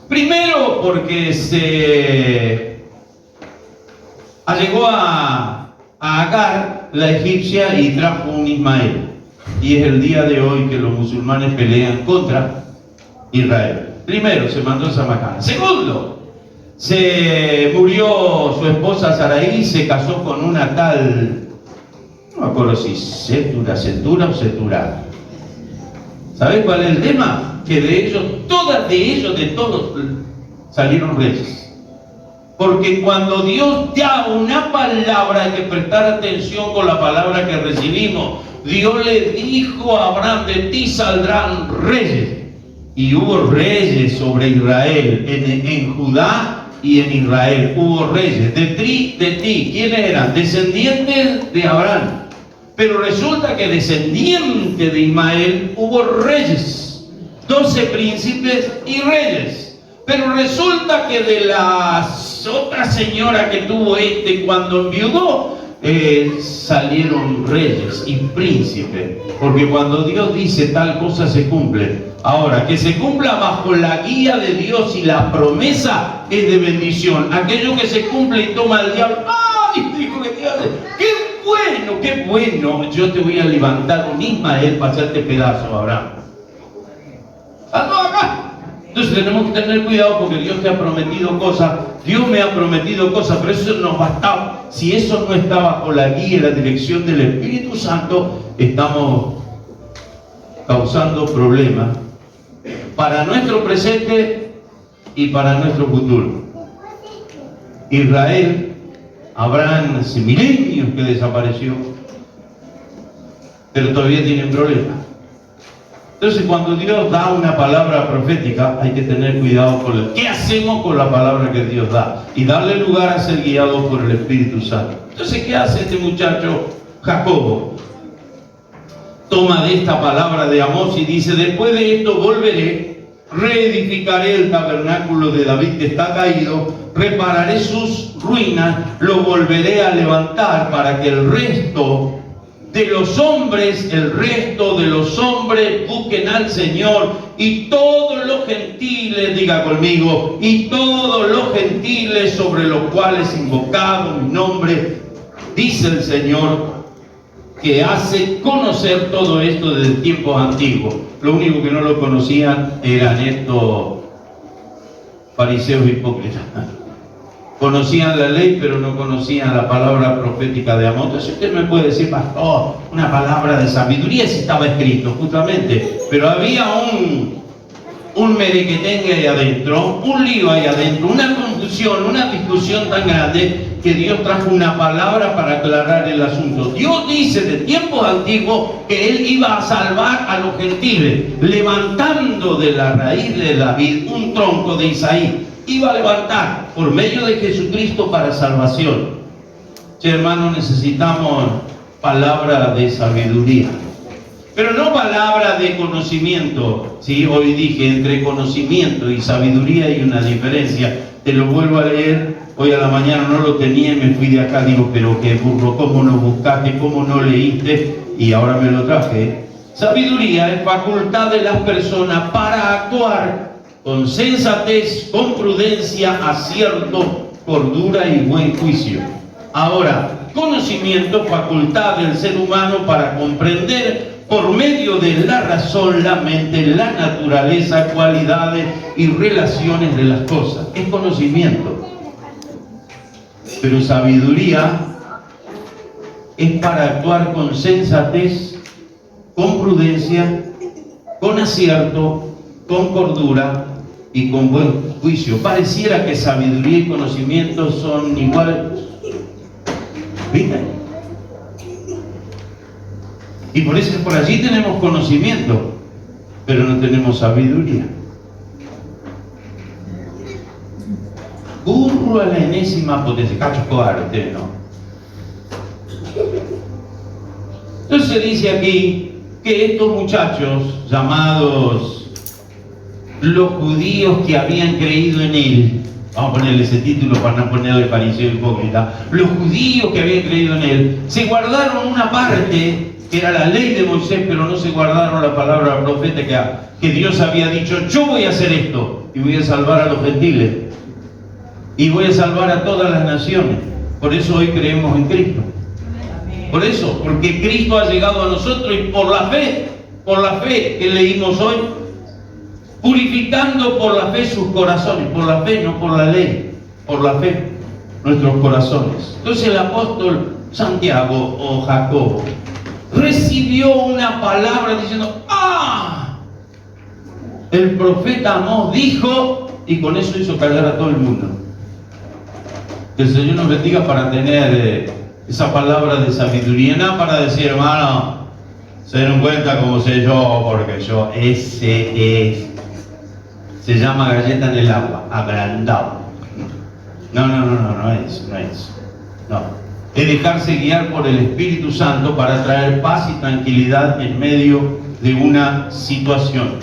Primero porque se allegó a Agar, la egipcia, y trajo un Ismael. Y es el día de hoy que los musulmanes pelean contra Israel. Primero se mandó esa macana. Segundo, se murió su esposa Saraí, se casó con una tal, no me acuerdo si Setura o Setura. ¿Sabés cuál es el tema? Que de todos salieron reyes. Porque cuando Dios da una palabra hay que prestar atención con la palabra que recibimos. Dios le dijo a Abraham, de ti saldrán reyes. Y hubo reyes sobre Israel, en Judá y en Israel hubo reyes. De ti, ¿quiénes eran? Descendientes de Abraham. Pero resulta que descendiente de Ismael hubo reyes, 12 príncipes y reyes. Pero resulta que de la otra señora que tuvo cuando enviudó, salieron reyes y príncipes, porque cuando Dios dice tal cosa se cumple. Ahora, que se cumpla bajo la guía de Dios y la promesa es de bendición. Aquello que se cumple y toma el diablo, ¡ay! Dijo que Dios, ¡qué bueno! Yo te voy a levantar un Ismael para hacerte pedazo, Abraham. ¡Ando acá! Entonces tenemos que tener cuidado porque Dios te ha prometido cosas, Dios me ha prometido cosas, pero eso nos bastaba. Si eso no está bajo la guía y la dirección del Espíritu Santo, estamos causando problemas para nuestro presente y para nuestro futuro. Israel, Abraham, hace milenios que desapareció, pero todavía tienen problemas. Entonces, cuando Dios da una palabra profética, hay que tener cuidado con qué hacemos con la palabra que Dios da y darle lugar a ser guiado por el Espíritu Santo. Entonces, ¿qué hace este muchacho Jacobo? Toma de esta palabra de Amós y dice: después de esto volveré, reedificaré el tabernáculo de David que está caído, repararé sus ruinas, lo volveré a levantar para que el resto de los hombres busquen al Señor, y todos los gentiles, diga conmigo, y todos los gentiles sobre los cuales invocado mi nombre, dice el Señor, que hace conocer todo esto desde tiempos antiguos. Lo único que no lo conocían eran estos fariseos hipócritas. Conocían la ley, pero no conocían la palabra profética de Amós. Entonces usted me puede decir: pastor, una palabra de sabiduría, si estaba escrito, justamente. Pero había un merequetengue ahí adentro, un lío ahí adentro, una confusión, una discusión tan grande, que Dios trajo una palabra para aclarar el asunto. Dios dice de tiempos antiguos que Él iba a salvar a los gentiles, levantando de la raíz de David un tronco de Isaí. Iba a levantar por medio de Jesucristo para salvación. Che, hermano, necesitamos palabra de sabiduría, pero no palabra de conocimiento. ¿Sí? Hoy dije, entre conocimiento y sabiduría hay una diferencia. Te lo vuelvo a leer. Hoy a la mañana no lo tenía y me fui de acá. Digo, pero qué burro, ¿cómo no buscaste? ¿Cómo no leíste? Y ahora me lo traje. Sabiduría es facultad de las personas para actuar con sensatez, con prudencia, acierto, cordura y buen juicio. Ahora, conocimiento, facultad del ser humano para comprender por medio de la razón, la mente, la naturaleza, cualidades y relaciones de las cosas. Es conocimiento. Pero sabiduría es para actuar con sensatez, con prudencia, con acierto, con cordura y con buen juicio. Pareciera que sabiduría y conocimiento son iguales. ¿Viste? Y por eso por allí tenemos conocimiento, pero no tenemos sabiduría. Burro a la enésima potencia. Cacho cobarde, ¿no? Entonces dice aquí que estos muchachos llamados los judíos que habían creído en él, vamos a ponerle ese título para no ponerle fariseo hipócrita, los judíos que habían creído en él, se guardaron una parte que era la ley de Moisés, pero no se guardaron la palabra profética que Dios había dicho: yo voy a hacer esto y voy a salvar a los gentiles y voy a salvar a todas las naciones. Por eso hoy creemos en Cristo. Por eso, porque Cristo ha llegado a nosotros, y por la fe que leímos hoy, purificando por la fe sus corazones, por la fe, no por la ley, por la fe, nuestros corazones. Entonces el apóstol Santiago o Jacobo recibió una palabra diciendo: ¡ah! El profeta Amós dijo, y con eso hizo callar a todo el mundo. Que el Señor nos bendiga para tener esa palabra de sabiduría, no para decir: hermano, se den cuenta como sé yo, porque yo, ese es. Se llama galleta en el agua, agrandado. No es. No. Es dejarse guiar por el Espíritu Santo para traer paz y tranquilidad en medio de una situación.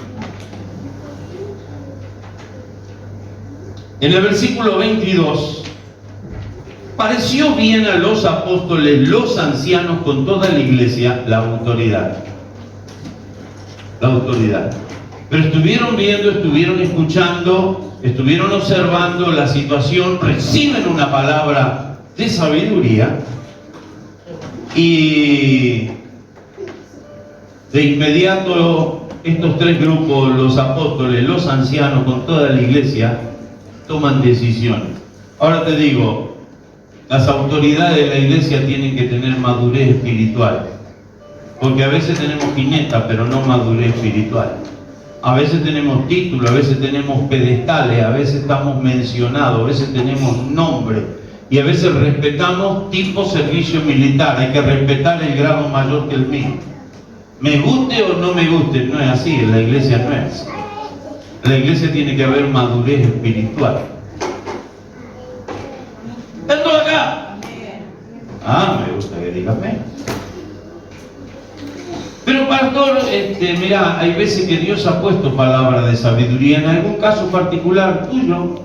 En el versículo 22, pareció bien a los apóstoles, los ancianos, con toda la iglesia, la autoridad. La autoridad. Pero estuvieron viendo, estuvieron escuchando, estuvieron observando la situación, reciben una palabra de sabiduría y de inmediato estos tres grupos, los apóstoles, los ancianos, con toda la iglesia, toman decisiones. Ahora te digo, las autoridades de la iglesia tienen que tener madurez espiritual, porque a veces tenemos jineta, pero no madurez espiritual. A veces tenemos títulos, a veces tenemos pedestales, a veces estamos mencionados, a veces tenemos nombre, y a veces respetamos tipo servicio militar. Hay que respetar el grado mayor que el mío. Me guste o no me guste, no es así, en la iglesia no es así. En la iglesia tiene que haber madurez espiritual. ¿Están todos acá? Me gusta que digan amén. Pero pastor, mira, hay veces que Dios ha puesto palabras de sabiduría en algún caso particular tuyo,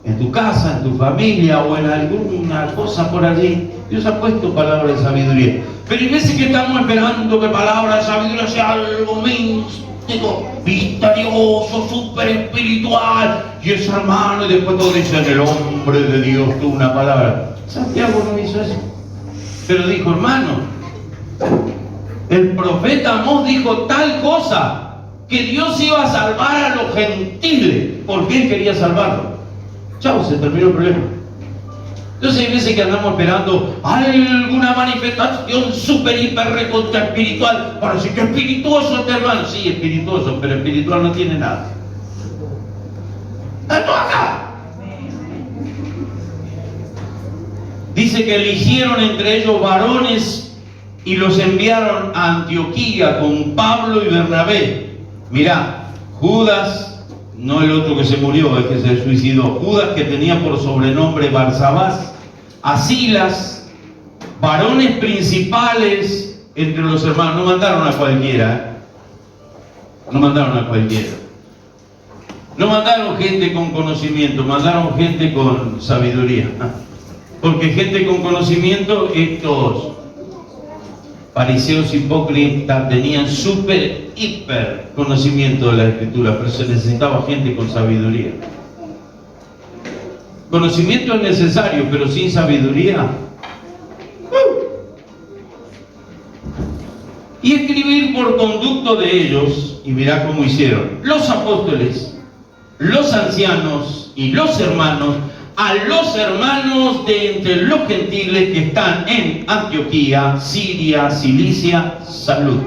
en tu casa, en tu familia o en alguna cosa por allí. Dios ha puesto palabras de sabiduría. Pero hay veces que estamos esperando que palabra de sabiduría sea algo místico, misterioso, súper espiritual. Y es hermano, y después todos dicen, el hombre de Dios tuvo una palabra. Santiago no hizo eso. Pero dijo, hermano, el profeta Amós dijo tal cosa, que Dios iba a salvar a los gentiles, porque él quería salvarlos. Chao, se terminó el problema. Entonces hay veces que andamos esperando alguna manifestación súper, hiper, recontra espiritual para decir que espirituoso este hermano. Sí, espirituoso, pero espiritual no tiene nada. ¡Esto acá! Dice que eligieron entre ellos varones y los enviaron a Antioquía con Pablo y Bernabé. Mirá, Judas, no el otro que se murió, el que se suicidó, Judas, que tenía por sobrenombre Barsabás, a Silas, varones principales entre los hermanos. No mandaron a cualquiera, no mandaron a cualquiera. No mandaron gente con conocimiento, mandaron gente con sabiduría. Porque gente con conocimiento, estos fariseos hipócritas tenían súper, hiper conocimiento de la Escritura, pero se necesitaba gente con sabiduría. Conocimiento es necesario, pero sin sabiduría. Y escribir por conducto de ellos, y mirá cómo hicieron, los apóstoles, los ancianos y los hermanos, a los hermanos de entre los gentiles que están en Antioquía, Siria, Cilicia, salud.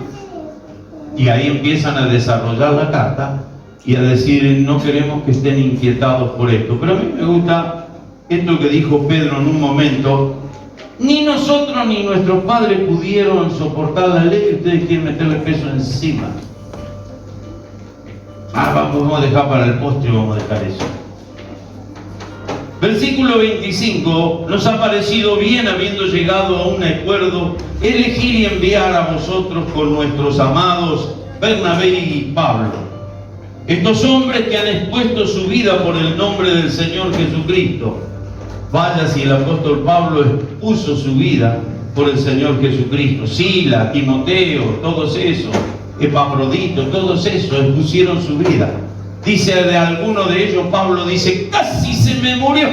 Y ahí empiezan a desarrollar la carta y a decir, no queremos que estén inquietados por esto. Pero a mí me gusta esto que dijo Pedro en un momento: ni nosotros ni nuestros padres pudieron soportar la ley y ustedes quieren meterle peso encima. Vamos a dejar para el postre, vamos a dejar eso. Versículo 25, nos ha parecido bien, habiendo llegado a un acuerdo, elegir y enviar a vosotros con nuestros amados Bernabé y Pablo, estos hombres que han expuesto su vida por el nombre del Señor Jesucristo. Vaya si el apóstol Pablo expuso su vida por el Señor Jesucristo. Sila, Timoteo, todos esos, Epafrodito, todos esos expusieron su vida. Dice de alguno de ellos, Pablo dice, casi se me murió,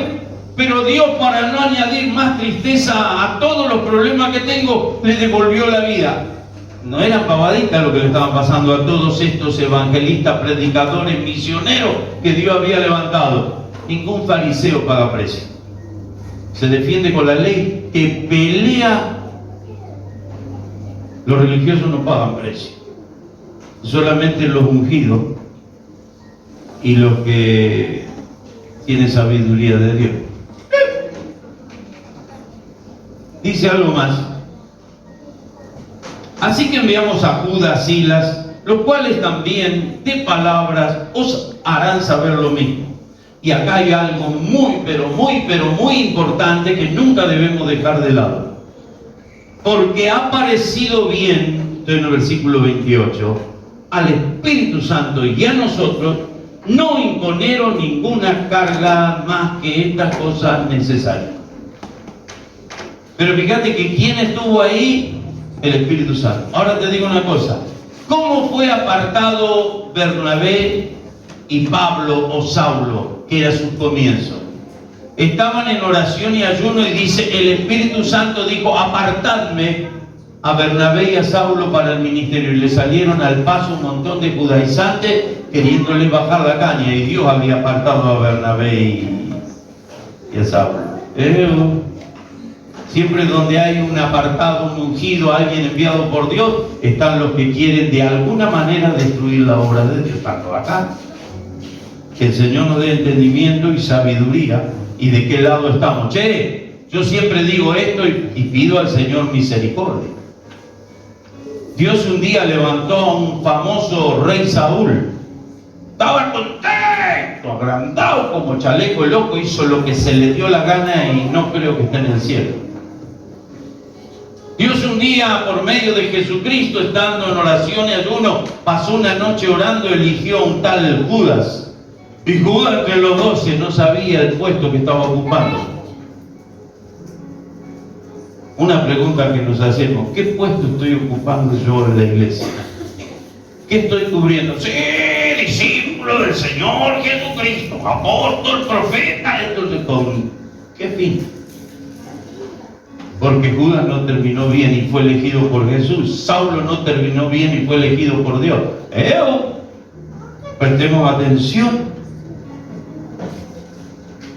pero Dios, para no añadir más tristeza a todos los problemas que tengo, le devolvió la vida. No eran pavaditas lo que le estaban pasando a todos estos evangelistas, predicadores, misioneros que Dios había levantado. Ningún fariseo paga precio. Se defiende con la ley que pelea. Los religiosos no pagan precio. Solamente los ungidos y los que tienen sabiduría de Dios. Dice algo más. Así que enviamos a Judas, Silas, los cuales también de palabras os harán saber lo mismo. Y acá hay algo muy, pero muy importante que nunca debemos dejar de lado. Porque ha parecido bien, estoy en el versículo 28, al Espíritu Santo y a nosotros, no imponeron ninguna carga más que estas cosas necesarias. Pero fíjate que ¿quién estuvo ahí? El Espíritu Santo. Ahora te digo una cosa. ¿Cómo fue apartado Bernabé y Pablo o Saulo, que era su comienzo? Estaban en oración y ayuno y dice, el Espíritu Santo dijo, apartadme a Bernabé y a Saulo para el ministerio. Y le salieron al paso un montón de judaizantes queriéndole bajar la caña, y Dios había apartado a Bernabé y a Saulo. Siempre donde hay un apartado, un ungido, alguien enviado por Dios, están los que quieren de alguna manera destruir la obra de Dios. Tanto acá, que el Señor nos dé entendimiento y sabiduría, y de qué lado estamos. Yo siempre digo esto y pido al Señor misericordia. Dios un día levantó a un famoso rey Saúl. Estaba contento, agrandado como chaleco loco, hizo lo que se le dio la gana y no creo que esté en el cielo. Dios un día, por medio de Jesucristo, estando en oración y ayuno, pasó una noche orando, eligió a un tal Judas. Y Judas, entre los 12, no sabía el puesto que estaba ocupando. Una pregunta que nos hacemos: ¿qué puesto estoy ocupando yo en la iglesia? ¿Qué estoy cubriendo? Sí, discípulo del Señor Jesucristo, apóstol, profeta. Entonces, ¿con qué fin? Porque Judas no terminó bien y fue elegido por Jesús. Saulo no terminó bien y fue elegido por Dios. Prestemos atención.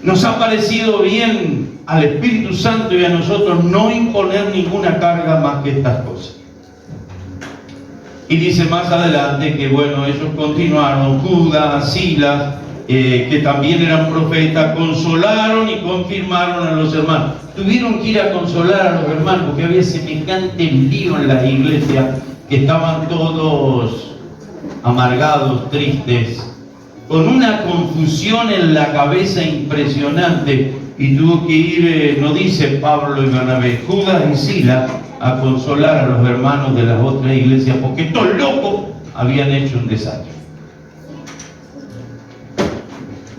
Nos ha parecido bien al Espíritu Santo y a nosotros no imponer ninguna carga más que estas cosas. Y dice más adelante que bueno, ellos continuaron, Judas, Silas, que también eran profetas, consolaron y confirmaron a los hermanos. Tuvieron que ir a consolar a los hermanos porque había semejante lío en la iglesia, que estaban todos amargados, tristes, con una confusión en la cabeza impresionante, y tuvo que ir, no dice Pablo y Bernabé, Judas y Silas, a consolar a los hermanos de las otras iglesias, porque estos locos habían hecho un desastre.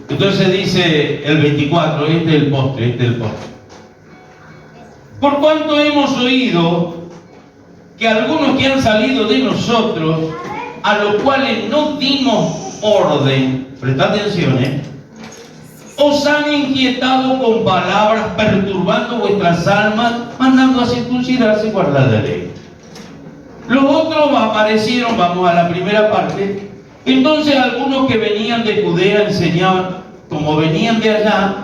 Entonces dice el 24, este es el postre. Por cuanto hemos oído que algunos que han salido de nosotros, a los cuales no dimos orden, presta atención, os han inquietado con palabras, perturbando vuestras almas, mandando a circuncidarse y guardar la ley. Los otros aparecieron, vamos a la primera parte. Entonces algunos que venían de Judea enseñaban, como venían de allá,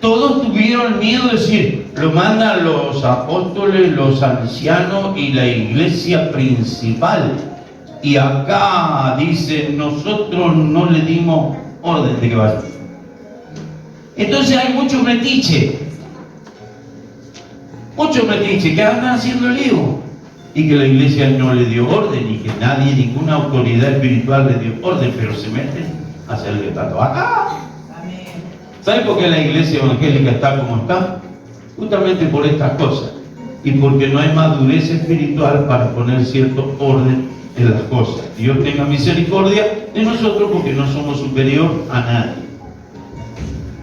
todos tuvieron miedo de decir, lo mandan los apóstoles, los ancianos y la iglesia principal. Y acá dice, nosotros no le dimos orden de que vaya. Entonces hay muchos metiches que andan haciendo lío, y que la iglesia no le dio orden, y que nadie, ninguna autoridad espiritual le dio orden, pero se meten a hacerle tanto acá. ¿Sabe por qué la iglesia evangélica está como está? Justamente por estas cosas, y porque no hay madurez espiritual para poner cierto orden en las cosas. Dios tenga misericordia de nosotros, porque no somos superior a nadie.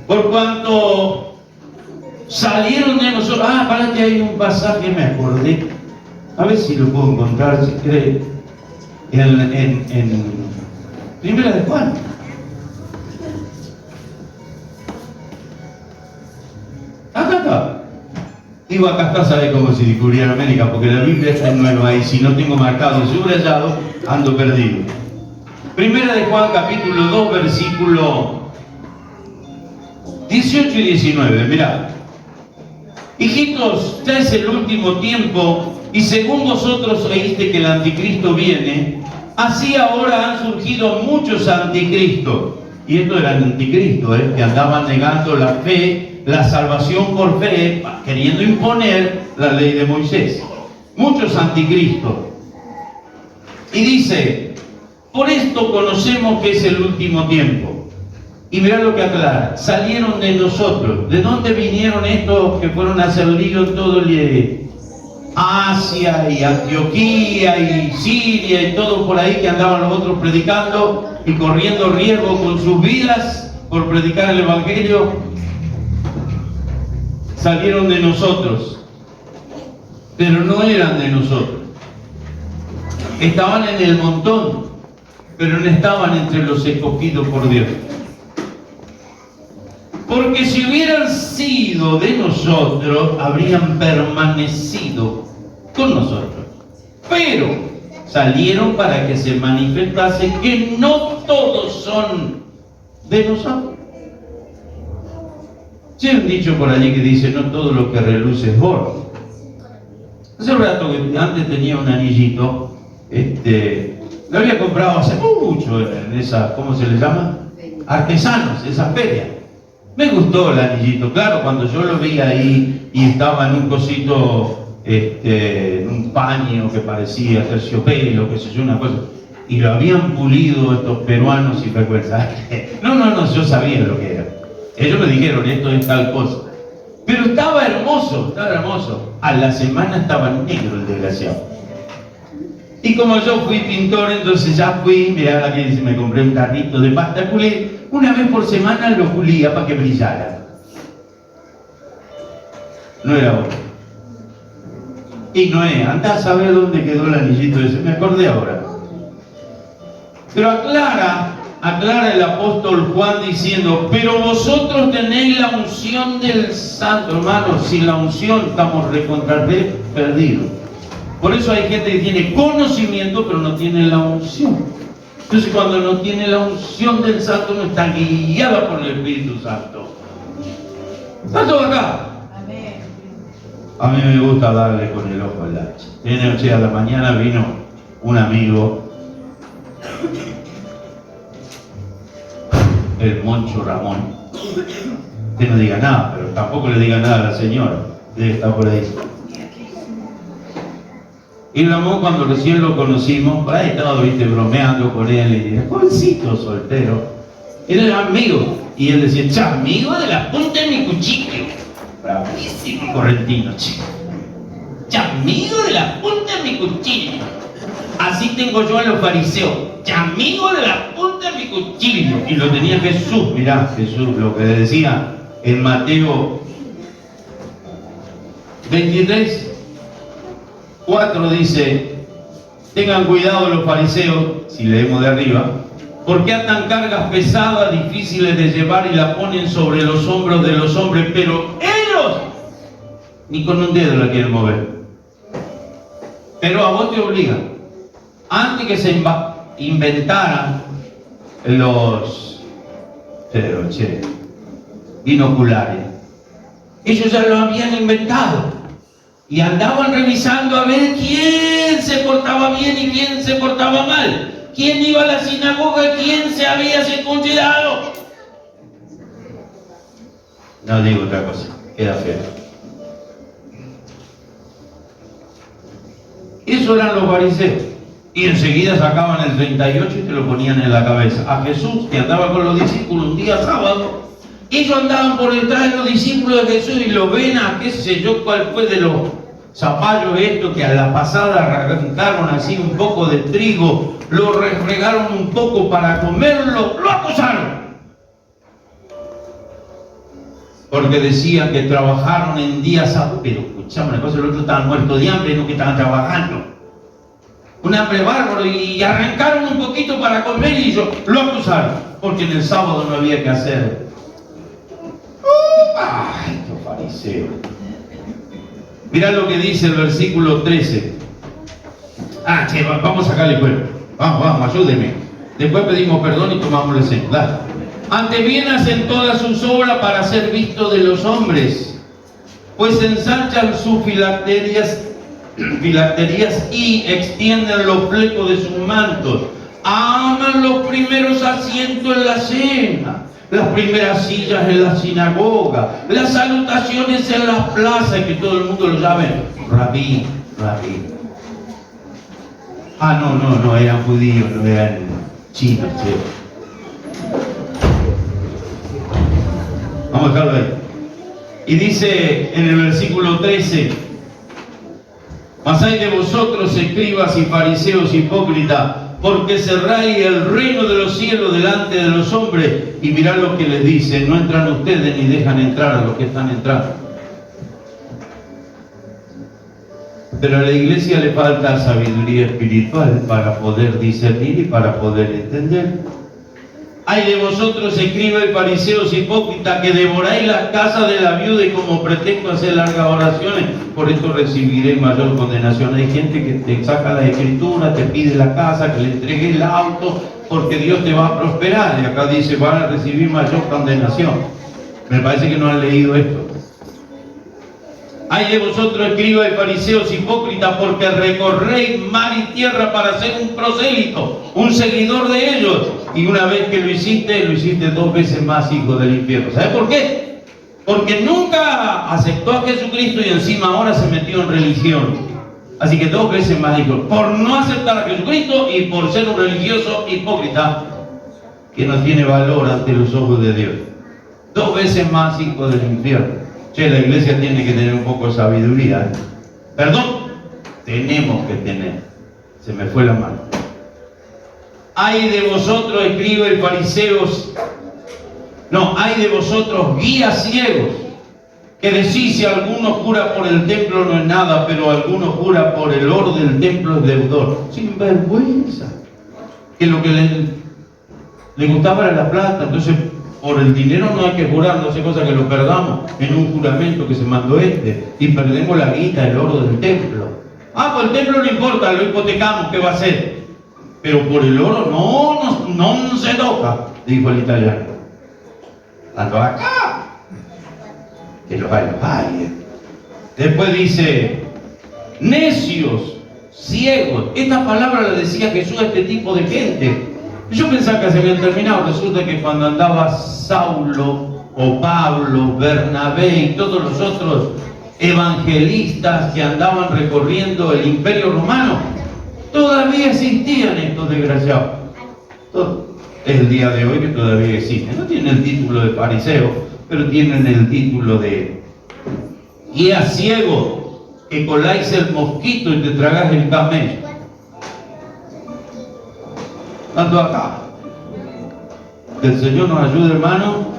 Por cuanto salieron de nosotros, para que hay un pasaje, me acordé, a ver si lo puedo encontrar, si cree, en Primera de Juan. Acá. Digo acá está, sabe, como si descubriera América, porque la Biblia está en nueva y si no tengo marcado y subrayado, ando perdido. Primera de Juan, capítulo 2, versículo 18 y 19, mirá. Hijitos, ya es el último tiempo, y según vosotros oíste que el anticristo viene, así ahora han surgido muchos anticristos. Y estos eran anticristos, que andaban negando la fe, la salvación por fe, queriendo imponer la ley de Moisés. Muchos anticristos. Y dice, por esto conocemos que es el último tiempo. Y mirá lo que aclara, salieron de nosotros. ¿De dónde vinieron estos que fueron a hacer lío en todo Asia y Antioquía y Siria y todo por ahí, que andaban los otros predicando y corriendo riesgo con sus vidas por predicar el Evangelio? Salieron de nosotros. pero no eran de nosotros. Estaban en el montón, pero no estaban entre los escogidos por Dios. Porque si hubieran sido de nosotros, habrían permanecido con nosotros. Pero salieron para que se manifestase que no todos son de nosotros. Sí, hay un dicho por allí que dice, no todo lo que reluce es oro. Hace un rato que antes tenía un anillito, lo había comprado hace mucho en esas, ¿cómo se les llama? Artesanos, esas ferias. Me gustó el anillito, claro, cuando yo lo vi ahí y estaba en un cosito, en un paño que parecía terciopelo, qué sé yo, una cosa, y lo habían pulido estos peruanos sin vergüenza. No, yo sabía lo que era. Ellos me dijeron, esto es tal cosa. Pero estaba hermoso, estaba hermoso. A la semana estaba negro el desgraciado. Y como yo fui pintor, entonces ya fui, mirá, aquí dice, me compré un carrito de pasta pulir. Una vez por semana lo pulía para que brillara. No era oro. Y Noé, andá a saber dónde quedó el anillito ese, me acordé ahora. Pero aclara el apóstol Juan diciendo, pero vosotros tenéis la unción del Santo. Hermanos, sin la unción estamos recontra perdidos. Por eso hay gente que tiene conocimiento, pero no tiene la unción. Entonces cuando no tiene la unción del Santo, no está guiada por el Espíritu Santo. ¿Está todo acá? Amén. A mí me gusta darle con el ojo al hacha. O sea, a la mañana vino un amigo, el Moncho Ramón. Usted no diga nada, pero tampoco le diga nada a la señora. Debe estar por ahí. Y Ramón, cuando recién lo conocimos, por ahí estaba, viste, bromeando con él, y era jovencito, soltero. Era amigo. Y él decía, chamigo de la punta de mi cuchillo. Bravísimo correntino, chico. Chamigo de la punta de mi cuchillo. Así tengo yo a los fariseos. Chamigo de la punta de mi cuchillo. Y lo tenía Jesús, mirá, Jesús, lo que decía en Mateo 23. 4 dice, tengan cuidado los fariseos, si leemos de arriba, porque atan cargas pesadas, difíciles de llevar y la ponen sobre los hombros de los hombres, pero ellos ni con un dedo la quieren mover. Pero a vos te obligan. Antes que se inventaran los binoculares, ellos ya lo habían inventado. Y andaban revisando a ver quién se portaba bien y quién se portaba mal. Quién iba a la sinagoga y quién se había circuncidado. No digo otra cosa, queda feo. Eso eran los fariseos. Y enseguida sacaban el 38 y te lo ponían en la cabeza. A Jesús, que andaba con los discípulos un día sábado, ellos andaban por detrás de los discípulos de Jesús y lo ven a qué sé yo cuál fue de los zapallos estos que a la pasada arrancaron así un poco de trigo, lo refregaron un poco para comerlo, lo acusaron. Porque decían que trabajaron en días sábados. Pero escuchame una cosa, los otros estaban muertos de hambre, no que estaban trabajando. Un hambre bárbaro, y arrancaron un poquito para comer y ellos lo acusaron. Porque en el sábado no había que hacer. ¡Ay, estos fariseos! Mirá lo que dice el versículo 13. Vamos a sacarle cuerpo. Vamos, ayúdeme. Después pedimos perdón y tomamos la cena. Antes bien hacen todas sus obras para ser vistos de los hombres, pues ensanchan sus filacterias y extienden los flecos de sus mantos. Aman los primeros asientos en la cena, las primeras sillas en la sinagoga, las salutaciones en las plazas, que todo el mundo lo llame rabí, rabí. No, eran judíos, no eran chinos, che. Vamos a dejarlo ahí. Y dice en el versículo 13, mas hay de vosotros, escribas y fariseos hipócritas, porque cerráis el reino de los cielos delante de los hombres. Y mirad lo que les dice, no entran ustedes ni dejan entrar a los que están entrando. Pero a la iglesia le falta sabiduría espiritual para poder discernir y para poder entender. Hay de vosotros, escribas y fariseos hipócritas, que devoráis las casas de la viuda y como pretexto hacer largas oraciones, por esto recibiréis mayor condenación. Hay gente que te saca la escritura, te pide la casa, que le entregues el auto, porque Dios te va a prosperar. Y acá dice, van a recibir mayor condenación. Me parece que no han leído esto. Hay de vosotros, escribas y fariseos hipócritas, porque recorréis mar y tierra para ser un prosélito, un seguidor de ellos. Y una vez que lo hiciste 2 veces más hijo del infierno. ¿Sabes por qué? Porque nunca aceptó a Jesucristo y encima ahora se metió en religión. Así que 2 veces más hijo. Por no aceptar a Jesucristo y por ser un religioso hipócrita que no tiene valor ante los ojos de Dios. 2 veces más hijo del infierno. Che, la iglesia tiene que tener un poco de sabiduría. Perdón, tenemos que tener. Se me fue la mano. Hay de vosotros, escribas y fariseos, no, hay de vosotros guías ciegos, que decís, si alguno jura por el templo no es nada, pero alguno jura por el oro del templo es deudor. Sin vergüenza. Que lo que le gustaba era la plata, entonces por el dinero no hay que jurar, no sé cosa que lo perdamos en un juramento que se mandó y perdemos la guita, el oro del templo. Ah, pues el templo no importa, lo hipotecamos, ¿qué va a hacer? Pero por el oro no se toca, dijo el italiano. Ando acá, que los hay. Después dice, necios, ciegos. Esta palabra la decía Jesús a este tipo de gente. Yo pensaba que se habían terminado. Resulta que cuando andaba Saulo o Pablo, Bernabé y todos los otros evangelistas que andaban recorriendo el imperio romano, todavía existían estos desgraciados. Es el día de hoy que todavía existen. No tienen el título de fariseo, pero tienen el título de guía ciego, que coláis el mosquito y te tragas el camello. Tanto acá. Que el Señor nos ayude, hermano.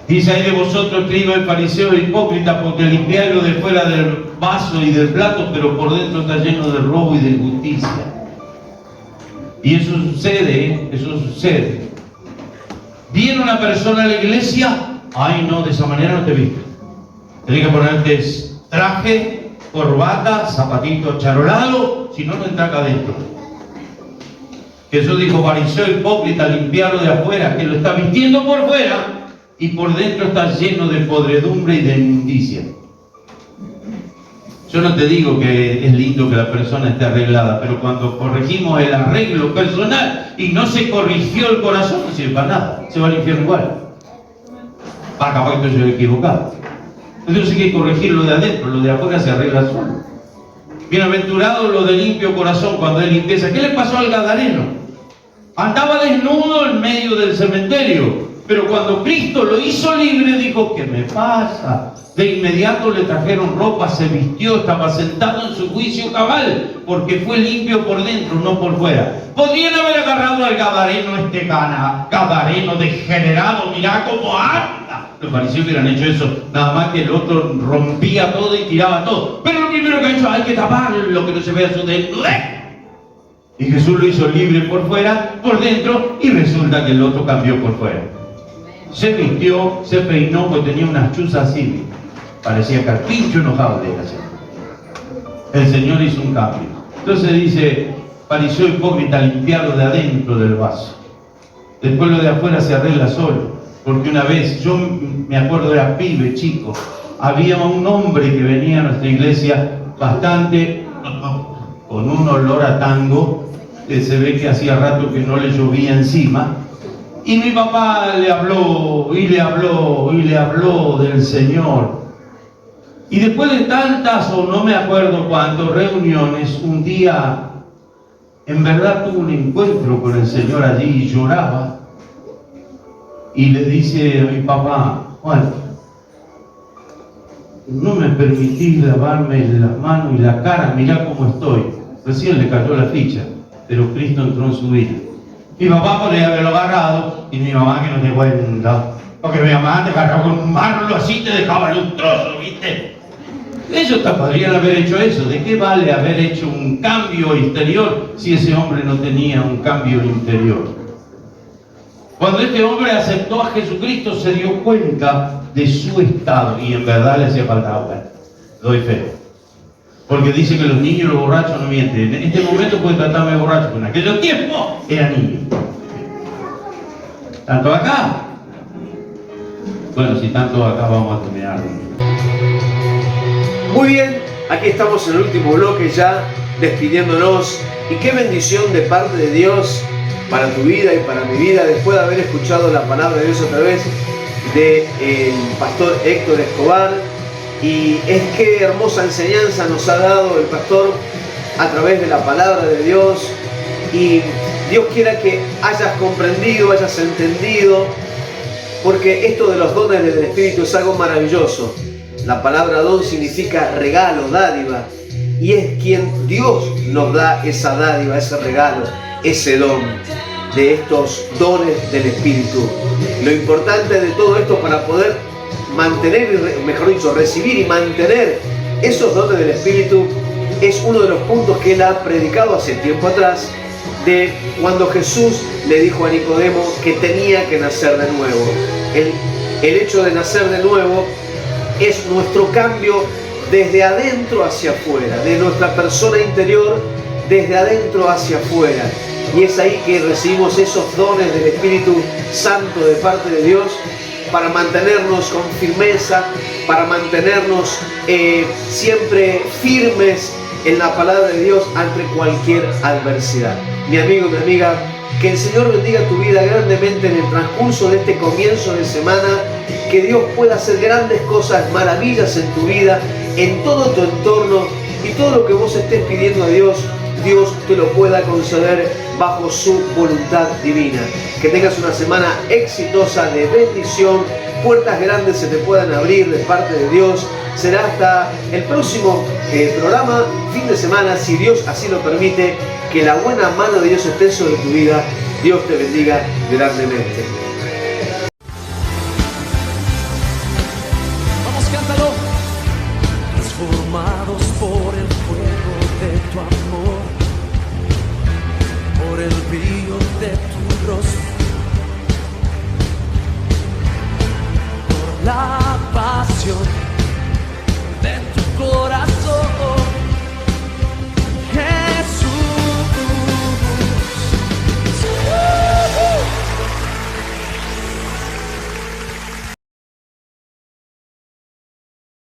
Dice, hay de vosotros, escribas y fariseos hipócritas, porque limpiáis lo de fuera del vaso y del plato, pero por dentro está lleno de robo y de injusticia. Y eso sucede, eso sucede. Viene una persona a la iglesia, ay no, de esa manera no te viste. Tienes que ponerte traje, corbata, zapatito charolado, si no, no entra acá adentro. Jesús dijo, fariseo hipócrita, limpiarlo de afuera, que lo está vistiendo por fuera y por dentro está lleno de podredumbre y de inmundicia. Yo no te digo que es lindo que la persona esté arreglada, pero cuando corregimos el arreglo personal y no se corrigió el corazón, no sirve para nada, se va al infierno igual. Capaz que yo he equivocado. Entonces hay que corregir lo de adentro, lo de afuera se arregla solo. Bienaventurado lo de limpio corazón, cuando hay limpieza. ¿Qué le pasó al gadareno? Andaba desnudo en medio del cementerio, pero cuando Cristo lo hizo libre, dijo, ¿qué me pasa? De inmediato le trajeron ropa, se vistió, estaba sentado en su juicio cabal, porque fue limpio por dentro, no por fuera. Podrían haber agarrado al gadareno, este gadareno degenerado, mirá cómo anda. Los fariseos hubieran hecho eso, nada más que el otro rompía todo y tiraba todo. Pero lo primero que ha hecho, hay que taparlo, que no se vea su desnudez. Y Jesús lo hizo libre por fuera, por dentro, y resulta que el otro cambió por fuera. Se vistió, se peinó, pues tenía unas chuzas así. Parecía carpincho enojado de gracia. El Señor hizo un cambio. Entonces dice, fariseo hipócrita, limpiarlo de adentro del vaso. Después lo de afuera se arregla solo. Porque una vez, yo me acuerdo, era pibe, chico, había un hombre que venía a nuestra iglesia bastante, con un olor a tango, que se ve que hacía rato que no le llovía encima. Y mi papá le habló, y le habló, y le habló del Señor. Y después de tantas, o no me acuerdo cuántas reuniones, un día, en verdad tuvo un encuentro con el Señor allí y lloraba. Y le dice a mi papá, Juan, no me permitís lavarme las manos y la cara, mirá cómo estoy. Recién le cayó la ficha, pero Cristo entró en su vida. Mi papá podría haberlo agarrado, y mi mamá que no te cuenta, porque mi mamá te agarraba con un marlo así, te dejaba lustroso, ¿viste? Ellos podrían haber hecho eso. ¿De qué vale haber hecho un cambio exterior si ese hombre no tenía un cambio interior? Cuando este hombre aceptó a Jesucristo, se dio cuenta de su estado y en verdad le hacía falta agua. Doy fe. Porque dice que los niños y los borrachos no mienten. En este momento pueden tratarme de borracho, pero en aquel tiempo era niño. ¿Tanto acá? Bueno, si tanto acá vamos a terminar. Muy bien, aquí estamos en el último bloque ya, despidiéndonos. Y qué bendición de parte de Dios para tu vida y para mi vida, después de haber escuchado la palabra de Dios a través del pastor Héctor Escobar. Y es que hermosa enseñanza nos ha dado el pastor a través de la palabra de Dios. Y Dios quiera que hayas comprendido, hayas entendido, porque esto de los dones del Espíritu es algo maravilloso. La palabra don significa regalo, dádiva, y es quien Dios nos da esa dádiva, ese regalo, ese don de estos dones del Espíritu. Lo importante de todo esto para poder mantener, mejor dicho, recibir y mantener esos dones del Espíritu es uno de los puntos que él ha predicado hace tiempo atrás, de cuando Jesús le dijo a Nicodemo que tenía que nacer de nuevo. El hecho de nacer de nuevo es nuestro cambio desde adentro hacia afuera, de nuestra persona interior desde adentro hacia afuera. Y es ahí que recibimos esos dones del Espíritu Santo de parte de Dios para mantenernos con firmeza, para mantenernos siempre firmes en la palabra de Dios ante cualquier adversidad. Mi amigo, mi amiga, que el Señor bendiga tu vida grandemente en el transcurso de este comienzo de semana, que Dios pueda hacer grandes cosas, maravillas en tu vida, en todo tu entorno, y todo lo que vos estés pidiendo a Dios, Dios te lo pueda conceder bajo su voluntad divina. Que tengas una semana exitosa de bendición, puertas grandes se te puedan abrir de parte de Dios. Será hasta el próximo programa, fin de semana, si Dios así lo permite. Que la buena mano de Dios esté sobre tu vida. Dios te bendiga grandemente. Vamos, cántalo. Transformados por el fuego de tu amor, por el brillo de tu